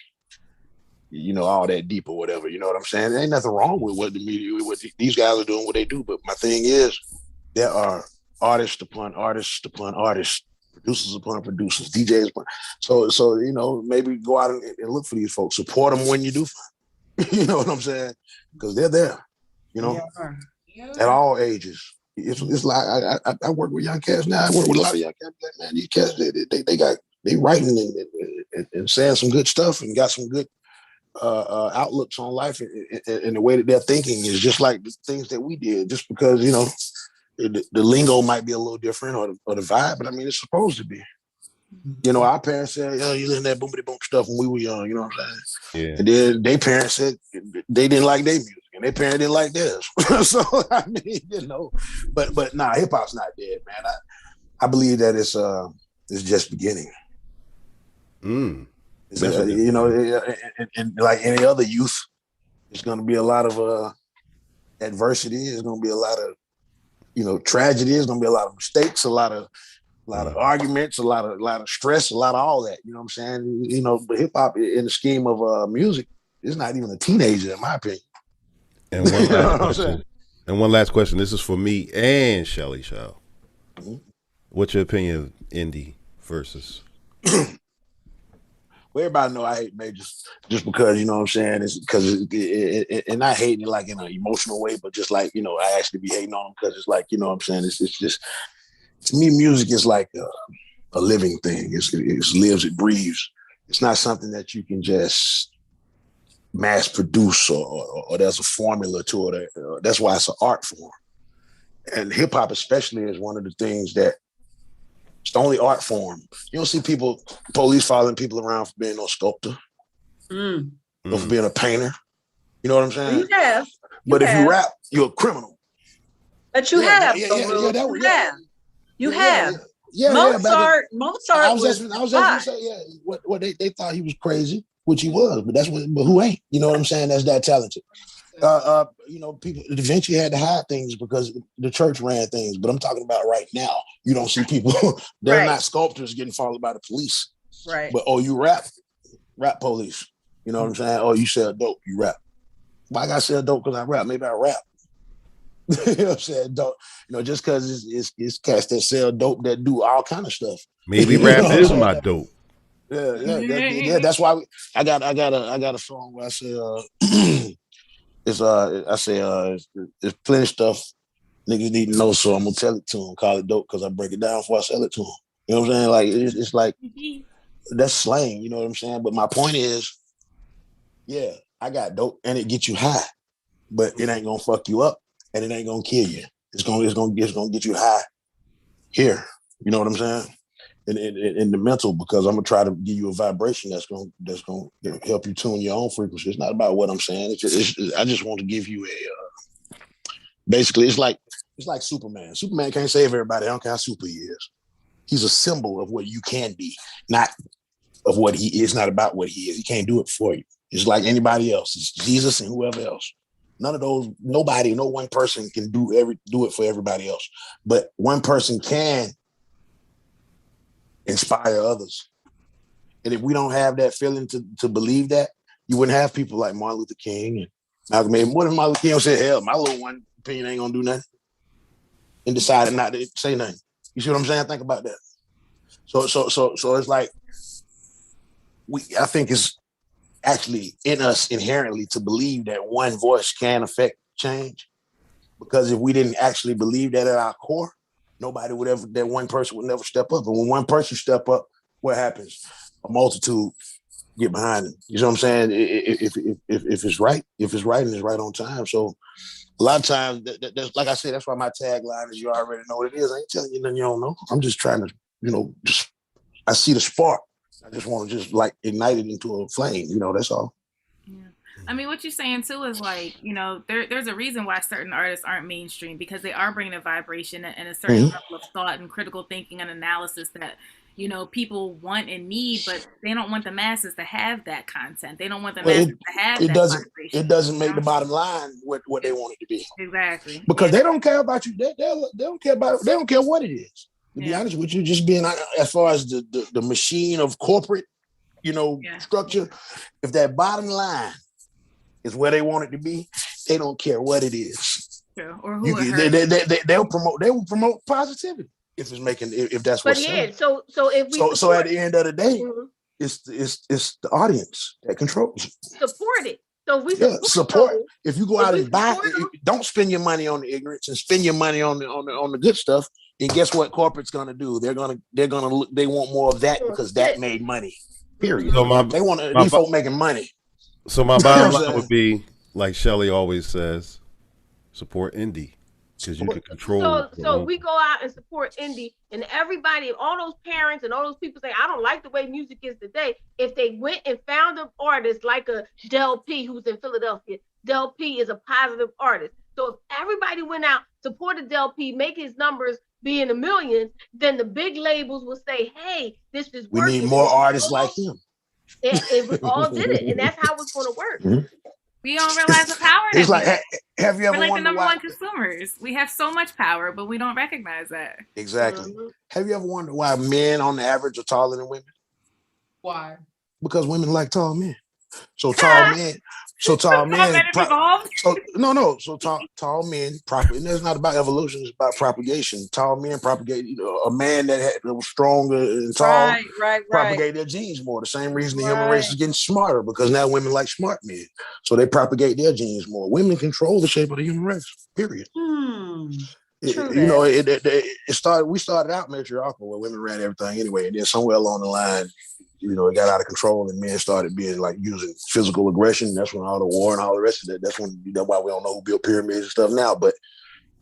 all that deep or whatever, you know what I'm saying? There ain't nothing wrong with what the media, what these guys are doing, what they do. But my thing is, there are artists upon artists upon artists, producers upon producers, DJs upon. So maybe go out and look for these folks. Support them when you do find. You know what I'm saying? Because they're there, at all ages. It's like I work with young cats now. I work with a lot of young cats. Man, these cats they writing and saying some good stuff and got some good outlooks on life, and the way that they're thinking is just like the things that we did. Just because the lingo might be a little different or the vibe, but I mean it's supposed to be. Our parents said, you listen to that boomity boom stuff when we were young, you know what I'm saying? Yeah. And then their parents said they didn't like their music and their parents didn't like theirs. So, I mean, but nah, hip hop's not dead, man. I believe that it's just beginning. And like any other youth, it's going to be a lot of adversity. There's going to be a lot of, tragedy. There's going to be a lot of mistakes, a lot of arguments, a lot of stress, a lot of all that. You know what I'm saying? But hip hop in the scheme of music is not even a teenager, in my opinion. And one last question. One last question. This is for me and Shelly Shell. Mm-hmm. What's your opinion of indie versus? Well, everybody know I hate majors just because, you know what I'm saying? It's because and not hating it like in an emotional way, but just like, I actually be hating on them because it's like, you know what I'm saying? It's just, to me, music is like a living thing. It lives, it breathes. It's not something that you can just mass produce or there's a formula to it. That's why it's an art form. And hip hop especially is one of the things that it's the only art form. You don't see police following people around for being no sculptor, or for being a painter. You know what I'm saying? You have. But if you rap, you're a criminal. But you have. You have. Mozart. I was just gonna say, what they thought he was crazy, which he was, but who ain't? You know what I'm saying? That's that talented. People, Da Vinci had to hide things because the church ran things, but I'm talking about right now. You don't see people, they're not sculptors getting followed by the police. Right. But, you rap police. You know what I'm saying? Oh, you sell dope, you rap. Why I gotta sell dope because I rap? Maybe I rap. You know what I'm saying? Dope. Just because it's cats that sell dope that do all kind of stuff. Maybe rap is my dope. Yeah. That's why I got a song where I say it's plenty of stuff niggas need to know, so I'm gonna tell it to them. Call it dope because I break it down before I sell it to them. You know what I'm saying? Like it's like that's slang. You know what I'm saying? But my point is, I got dope and it gets you high, but it ain't gonna fuck you up. And it ain't gonna kill you. It's gonna get you high here. You know what I'm saying? In the mental, because I'm gonna try to give you a vibration that's gonna help you tune your own frequency. It's not about what I'm saying. I just want to give you a. Basically, it's like Superman. Superman can't save everybody. I don't care how super he is. He's a symbol of what you can be, not of what he is. Not about what he is. He can't do it for you. It's like anybody else. It's Jesus and whoever else. None of those, no one person can do it for everybody else. But one person can inspire others And if we don't have that feeling to believe that, you wouldn't have people like Martin Luther King and Malcolm X. What if Martin Luther King said, hell, my little one opinion ain't gonna do nothing, and decided not to say nothing? You see what I'm saying? Think about that. So it's like I think it's actually in us inherently to believe that one voice can affect change. Because if we didn't actually believe that at our core, that one person would never step up. And when one person step up, what happens? A multitude get behind it. You know what I'm saying? If it's right, and it's right on time. So a lot of times, that's like I said, that's why my tagline is, you already know what it is. I ain't telling you nothing you don't know. I'm just trying to, I see the spark. I just want to just like ignite it into a flame. That's all. I mean, what you're saying too is like, there's a reason why certain artists aren't mainstream, because they are bringing a vibration and a certain level of thought and critical thinking and analysis that, people want and need, but they don't want the masses to have that content. They don't want the masses to have that vibration. It doesn't make the bottom line what they want it to be. Exactly. Because they don't care about you. They don't care about it. They don't care what it is. To be honest with you, just being as far as the machine of corporate, structure, if that bottom line is where they want it to be, they don't care what it is. True. Or who they will promote positivity if that's what's selling. So if we so at the end of the day, it's the audience that controls it. Support it. So we support. If you go out and buy, don't spend your money on the ignorance and spend your money on the good stuff. And guess what corporate's gonna do? They want more of that because that made money. Period. So they want these folk making money. So my bottom line would be, like Shelly always says, support indie, because you can control. So we go out and support indie, and everybody, all those parents and all those people say, I don't like the way music is today. If they went and found an artist like a Del P, who's in Philadelphia, Del P is a positive artist. So if everybody went out, supported Del P, make his numbers be in the millions, then the big labels will say, hey, this is working. We need more artists like him. If we all did it, and that's how it's going to work. We don't realize the power. It's like, have you ever we're like the wondered number why? one consumers. We have so much power, but we don't recognize that. Exactly. Have you ever wondered why men on the average are taller than women? Why? Because women like tall men. So tall men. So tall men. Tall men. And it's not about evolution. It's about propagation. Tall men propagate. A man that was stronger and tall propagate their genes more. The same reason the human race is getting smarter, because now women like smart men, so they propagate their genes more. Women control the shape of the human race. Period. It started. We started out matriarchal where women ran everything anyway, and then somewhere along the line, it got out of control, and men started being like using physical aggression. That's when all the war and all the rest of that. That's why we don't know who built pyramids and stuff now. But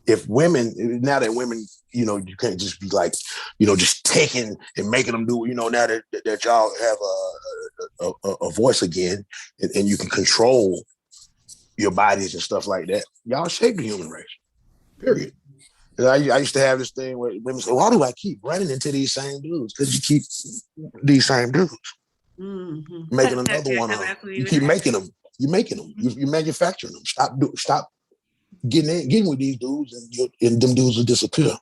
if women, now that women, you can't just be like, just taking and making them do. Now that y'all have a voice again, and you can control your bodies and stuff like that. Y'all shape the human race. Period. I used to have this thing where women say, why do I keep running into these same dudes? Because you keep these same dudes. Making another one of them. You keep making them. You're making them. You're manufacturing them. Stop getting with these dudes, and them dudes will disappear.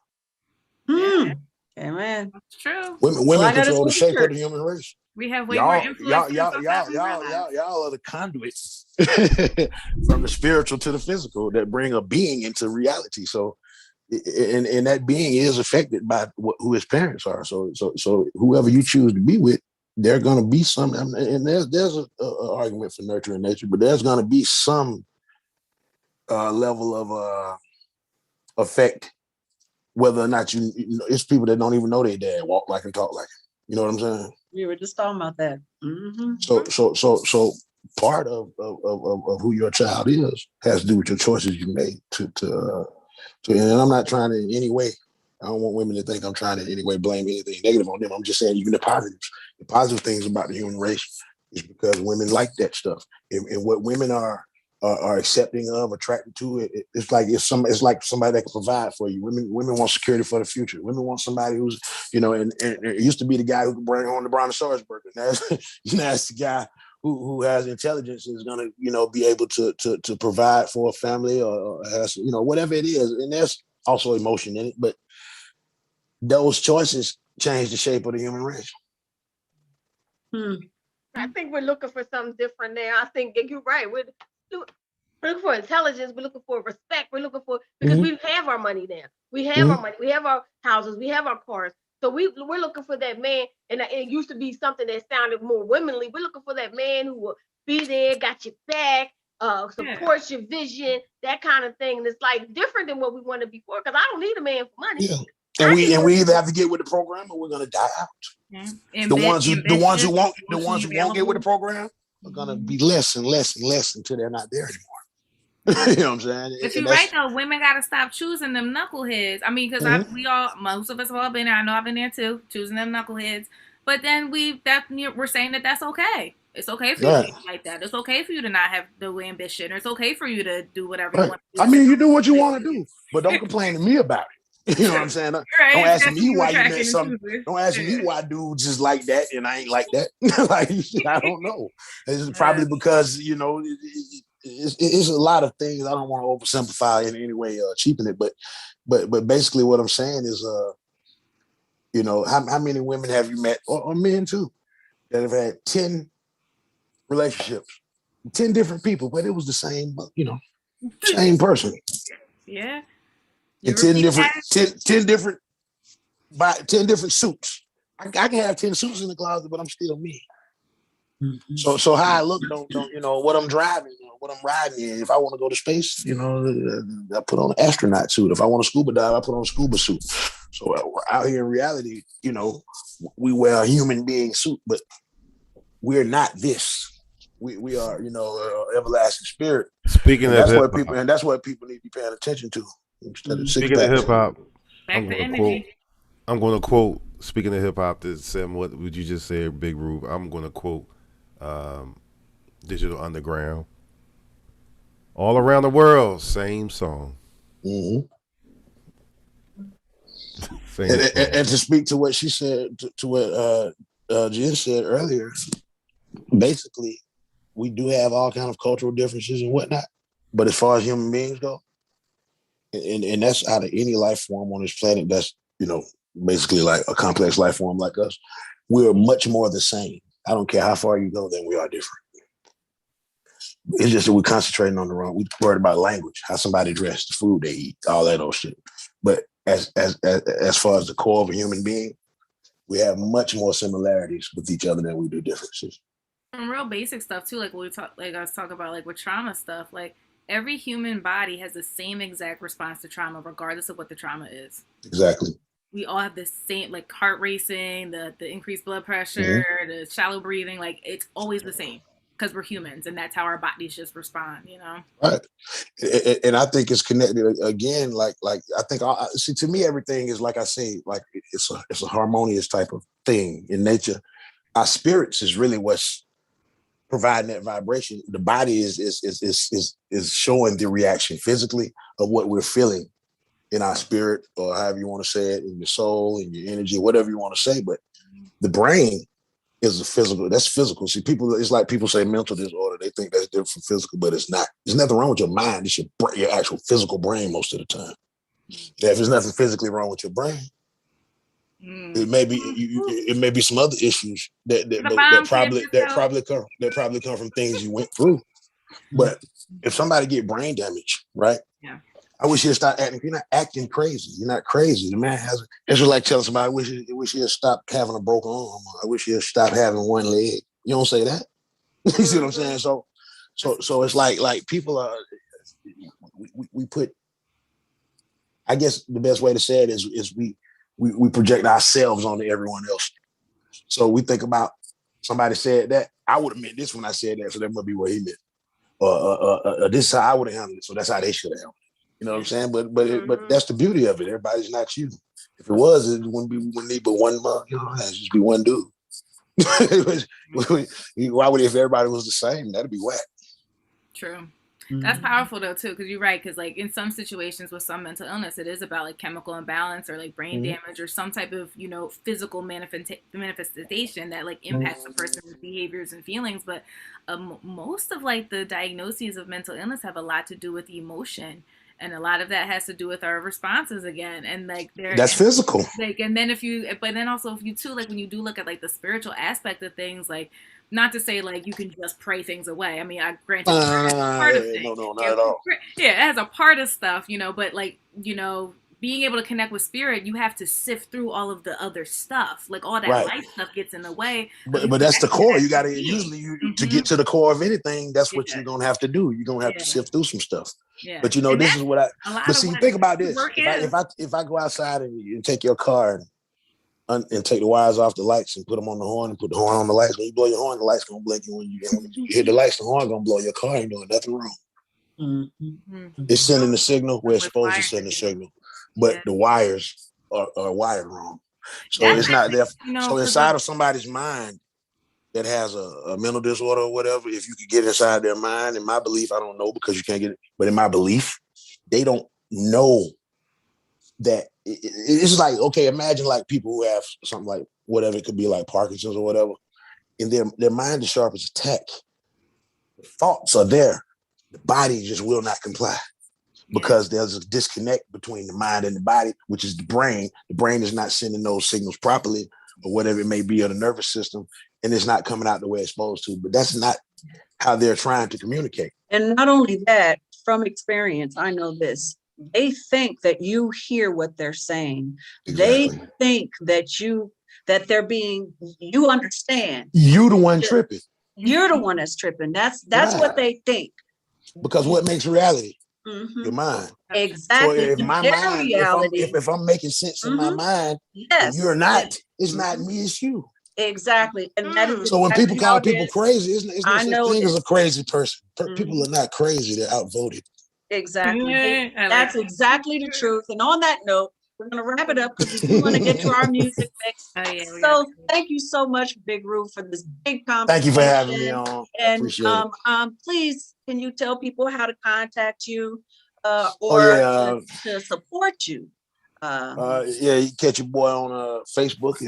Amen. That's true. Women control the shape of the human race. We have way more influence. Y'all are the conduits from the spiritual to the physical that bring a being into reality. So, and that being is affected by who his parents are. So whoever you choose to be with, there are going to be some, and there's an argument for nurture and nature, but there's going to be some level of effect, whether or not it's people that don't even know their dad walk like and talk like him. You know what I'm saying? We were just talking about that. So part of who your child is has to do with your choices you made and I'm not trying to in any way, I don't want women to think I'm trying to in any way blame anything negative on them. I'm just saying even the positives. The positive things about the human race is because women like that stuff. And what women are accepting of, attracted to, it's like somebody that can provide for you. Women want security for the future. Women want somebody who's, and it used to be the guy who could bring home the brontosaurus burger. Now it's the guy who has intelligence is gonna, be able to provide for a family or has, whatever it is. And there's also emotion in it, but –, 'cause – – – – – – – – – – – – – – – – – – – – – – – – – – – – – – – – – – – – – – – – – – – – – – – – – – – – – – – – – – – – – – – – – – – – – – – – – – – – – – – – – – – – – – – – – – – – – – – – – – – – – – – – – – – – – – – – – – –– –– –– –– –– –– –– –– –– –– –– –– –– –– –– –– –– –– –– –– –– –– – those choices change the shape of the human race. I think we're looking for something different now. I think you're right. We're looking for intelligence. We're looking for respect. We're looking for, because we have our money now. We have our money. We have our houses. We have our cars. So we're looking for that man. And it used to be something that sounded more womanly. We're looking for that man who will be there, got your back, supports your vision, that kind of thing. And it's like different than what we wanted before. Because I don't need a man for money. Yeah. And we either have to get with the program or we're gonna die out. Yeah. The ones who won't get with the program are gonna be less and less and less until they're not there anymore. You know what I'm saying? But you're right though. Women gotta stop choosing them knuckleheads. I mean, because most of us have all been there. I know I've been there too, choosing them knuckleheads. But then we're saying that that's okay. It's okay for you to be like that. It's okay for you to not have the ambition. It's okay for you to do whatever you want to do. I mean, you do what you want to do, but don't complain to me about it. You know what I'm saying? Don't ask me why you met something. Don't ask me why dudes just like that and I ain't like that. Like, I don't know. It's probably because, you know, it's a lot of things. I don't want to oversimplify in any way, cheapen it, but basically what I'm saying is, you know, how many women have you met, or men too, that have had 10 relationships, 10 different people, but it was the same, you know, same person. Yeah. And 10 different suits. I can have 10 suits in the closet, but I'm still me. Mm-hmm. So how I look don't you know what I'm driving, what I'm riding in. If I want to go to space, you know, I put on an astronaut suit. If I want to scuba dive, I put on a scuba suit. So out here in reality, you know, we wear a human being suit, but we're not this. We are, you know, everlasting spirit. Speaking of that's hip-hop, what people need to be paying attention to. Instead of speaking of hip hop, I'm going to quote. Speaking of hip hop, Sam, what would you just say, Big Rube? I'm going to quote Digital Underground. All around the world, same song. Mm-hmm. And to speak to what she said, to what Jen said earlier, basically, we do have all kind of cultural differences and whatnot. But as far as human beings go, and that's out of any life form on this planet that's, you know, basically like a complex life form like us, we're much more the same. I don't care how far you go, then we are different. It's just that we're concentrating on the wrong. We're worried about language, how somebody dressed, the food they eat, all that old shit. But as far as the core of a human being, we have much more similarities with each other than we do differences. Some real basic stuff too, like I was talking about, like with trauma stuff, like every human body has the same exact response to trauma, regardless of what the trauma is. Exactly. We all have the same, like heart racing, the increased blood pressure, the shallow breathing, like it's always the same because we're humans and that's how our bodies just respond, you know? Right. And I think it's connected again, like I think, see, to me, everything is, like I say, like it's a harmonious type of thing in nature. Our spirits is really what's providing that vibration. The body is showing the reaction physically of what we're feeling in our spirit, or however you want to say it, in your soul, in your energy, whatever you want to say. But the brain is a physical. That's physical. See, people, it's like people say mental disorder. They think that's different from physical, but it's not. There's nothing wrong with your mind. It's your actual physical brain most of the time. Yeah, if there's nothing physically wrong with your brain, it may be some other issues that probably come from things you went through. But if somebody get brain damage, right? Yeah. I wish you'd stop acting. You're not acting crazy. You're not crazy. The man has. It's just like telling somebody, I wish you'd stop having a broken arm. I wish you'd stop having one leg. You don't say that. You see what I'm saying? So it's like people are. We put. I guess the best way to say it is we project ourselves onto everyone else. So we think about somebody said that. I would have meant this when I said that, so that must be what he meant. This is how I would have handled it, so that's how they should have handled it. You know what I'm saying? But that's the beauty of it. Everybody's not you. If it was, it wouldn't need but one month. You know, it'd just be one dude. Why would if everybody was the same? That'd be whack. True. That's powerful though too, because you're right. Because like in some situations with some mental illness, it is about like chemical imbalance or like brain damage or some type of, you know, physical manifestation that like impacts the person's behaviors and feelings. But most of like the diagnoses of mental illness have a lot to do with emotion And a lot of that has to do with our responses again. And like that's physical. Like, and then but then also if you too, like when you do look at like the spiritual aspect of things, like not to say like you can just pray things away. I mean, I granted part of things. No, not at all. Yeah, it has a part of stuff, but like, being able to connect with spirit, you have to sift through all of the other stuff. Like all that life stuff gets in the way. But that's the core. You got to to get to the core of anything. That's what you're gonna have to do. You're gonna have to sift through some stuff. Yeah. But this is what But see, think about this. If I go outside and take your car and take the wires off the lights and put them on the horn and put the horn on the lights, when you blow your horn, the light's gonna blink, and when you hit the lights, the horn gonna blow. Your car ain't doing nothing wrong. Mm-hmm. It's sending the signal where it's supposed to send the signal, but the wires are wired wrong. So it's not there. So inside of somebody's mind that has a mental disorder or whatever, if you could get inside their mind, in my belief, I don't know because you can't get it, but in my belief, they don't know that it's like, okay, imagine like people who have something like whatever, it could be like Parkinson's or whatever, and their mind is sharp as a tack. The thoughts are there. The body just will not comply because there's a disconnect between the mind and the body, which is the brain. The brain is not sending those signals properly or whatever it may be, or the nervous system, and it's not coming out the way it's supposed to. But that's not how they're trying to communicate. And not only that, from experience, I know this. They think that you hear what they're saying. Exactly. They think that they're being, you understand. You the one tripping. You're the one that's tripping. That's what they think. Because what makes reality? Mm-hmm. Your mind. Exactly. So if my mind, if I'm making sense in my mind, and you're not, it's not me, it's you. Exactly. And that is so when people call people crazy, it's no such thing as a crazy person. Mm-hmm. People are not crazy, they're outvoted. Exactly. That's exactly the truth. And on that note, we're going to wrap it up because we want to get to our music mix. So thank you so much, Big Roo, for this big conversation. Thank you for having me on. And appreciate it. Please, can you tell people how to contact you or to support you? You catch your boy on Facebook.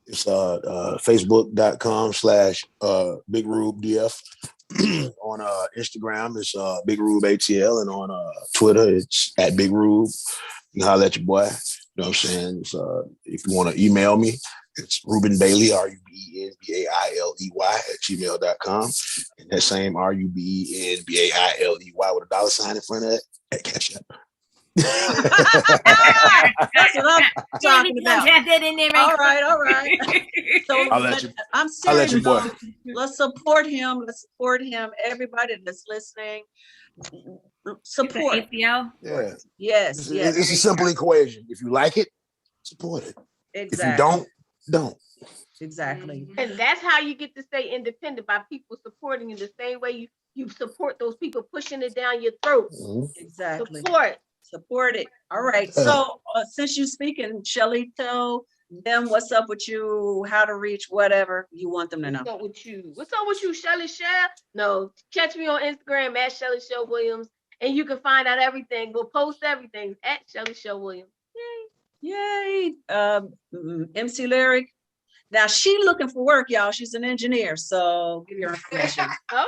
It's facebook.com/Big Rube DF. On Instagram, it's Big Rube ATL, and on Twitter, it's at Big Rube. You can holler at your boy. You know what I'm saying? It's, if you want to email me, it's Ruben Bailey, RUBENBAILEY @gmail.com. And that same RUBENBAILEY with a $sign in front of it at Cash App. That's what I'm talking about. All right. So I'm serious. Let's support him. Everybody that's listening, support. ACL? Yeah. Yes. It's a simple equation. If you like it, support it. Exactly. If you don't. Exactly. And that's how you get to stay independent, by people supporting you the same way you support those people pushing it down your throat. Mm-hmm. Exactly. Support it. All right. So since you're speaking, Shelly, tell them what's up with you, how to reach whatever you want them to know. What's up with you, Shelly Shell? No, catch me on Instagram at Shelly Shell Williams, and you can find out everything. We'll post everything at Shelly Shell Williams. Yay. MC Lyric. Now she looking for work, y'all. She's an engineer, so give your information. Okay.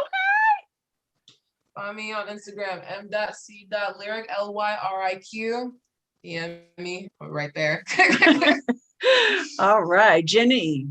Find me on Instagram, m.c.lyric, LYRIQ. DM me right there. All right, Jenny.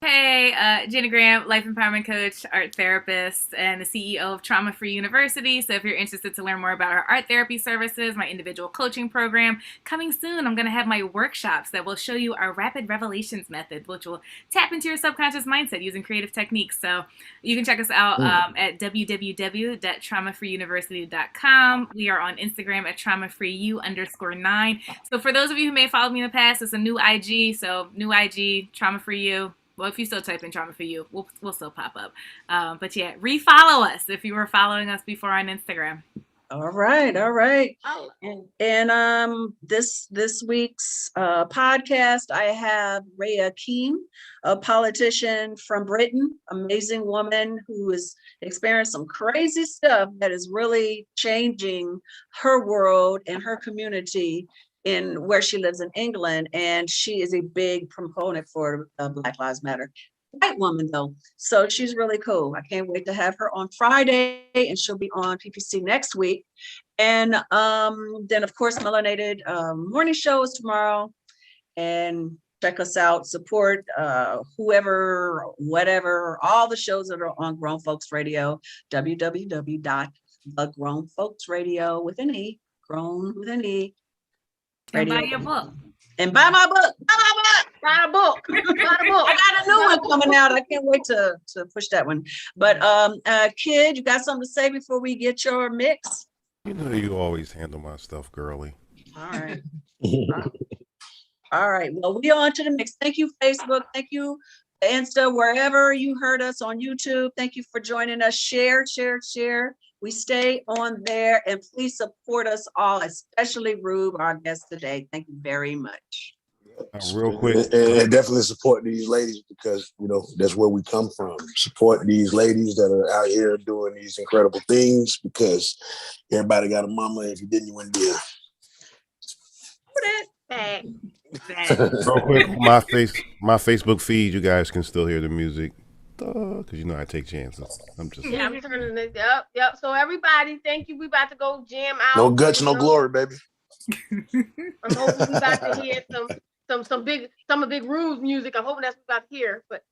Hey, Jenny Graham, life empowerment coach, art therapist, and the CEO of Trauma Free University. So if you're interested to learn more about our art therapy services, my individual coaching program, coming soon, I'm going to have my workshops that will show you our rapid revelations method, which will tap into your subconscious mindset using creative techniques. So you can check us out at www.traumafreeuniversity.com. We are on Instagram at traumafreeu_9. So for those of you who may have followed me in the past, it's a new IG. So new IG, Trauma Free You. Well, if you still type in Trauma For You, we'll still pop up. But yeah, refollow us if you were following us before on Instagram. All right. And this week's podcast, I have Rhea Keem, a politician from Britain, amazing woman who has experienced some crazy stuff that is really changing her world and her community in where she lives in England, and she is a big proponent for Black Lives Matter. white woman though. So she's really cool. I can't wait to have her on Friday, and she'll be on PPC next week. And then of course, Melanated Morning Show is tomorrow. And check us out, support whoever, whatever, all the shows that are on Grown Folks Radio, www.thegrownfolksradio with an E, grown with an E. And Radio. buy your book. And buy my book. Buy a book. Buy a book. I got a new one coming out. I can't wait to push that one. But Kid, you got something to say before we get your mix? You know you always handle my stuff, girly. All right. All right. Well, we on to the mix. Thank you, Facebook. Thank you, Insta, wherever you heard us on YouTube. Thank you for joining us. Share. We stay on there, and please support us all, especially Rube, our guest today. Thank you very much. Real quick. And definitely support these ladies, because, you know, that's where we come from. Support these ladies that are out here doing these incredible things, because everybody got a mama. If you didn't, you wouldn't be here. Real quick, my Facebook feed, you guys can still hear the music, because you know I take chances. I'm just I'm turning it up. Yep. So everybody, thank you. We about to go jam out. No guts, no glory, baby. I'm hoping we about to hear some Big Rube's music. I'm hoping that's what we about to hear. But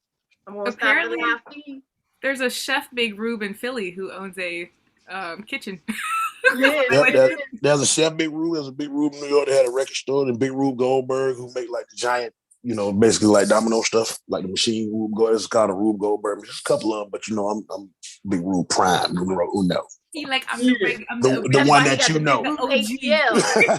I'm gonna Apparently, stop the live feed. There's a chef Big Rube in Philly who owns a kitchen. Yep, there's a chef Big Rube. There's a Big Rube in New York that had a record store, and Big Rube Goldberg, who make like the giant, you know, basically like domino stuff, like the machine Rube Goldberg. It's called a Rube Goldberg. There's a couple of them, but you know, I'm Big Rube Prime, numero uno. He like, I'm the one that you know. the OG.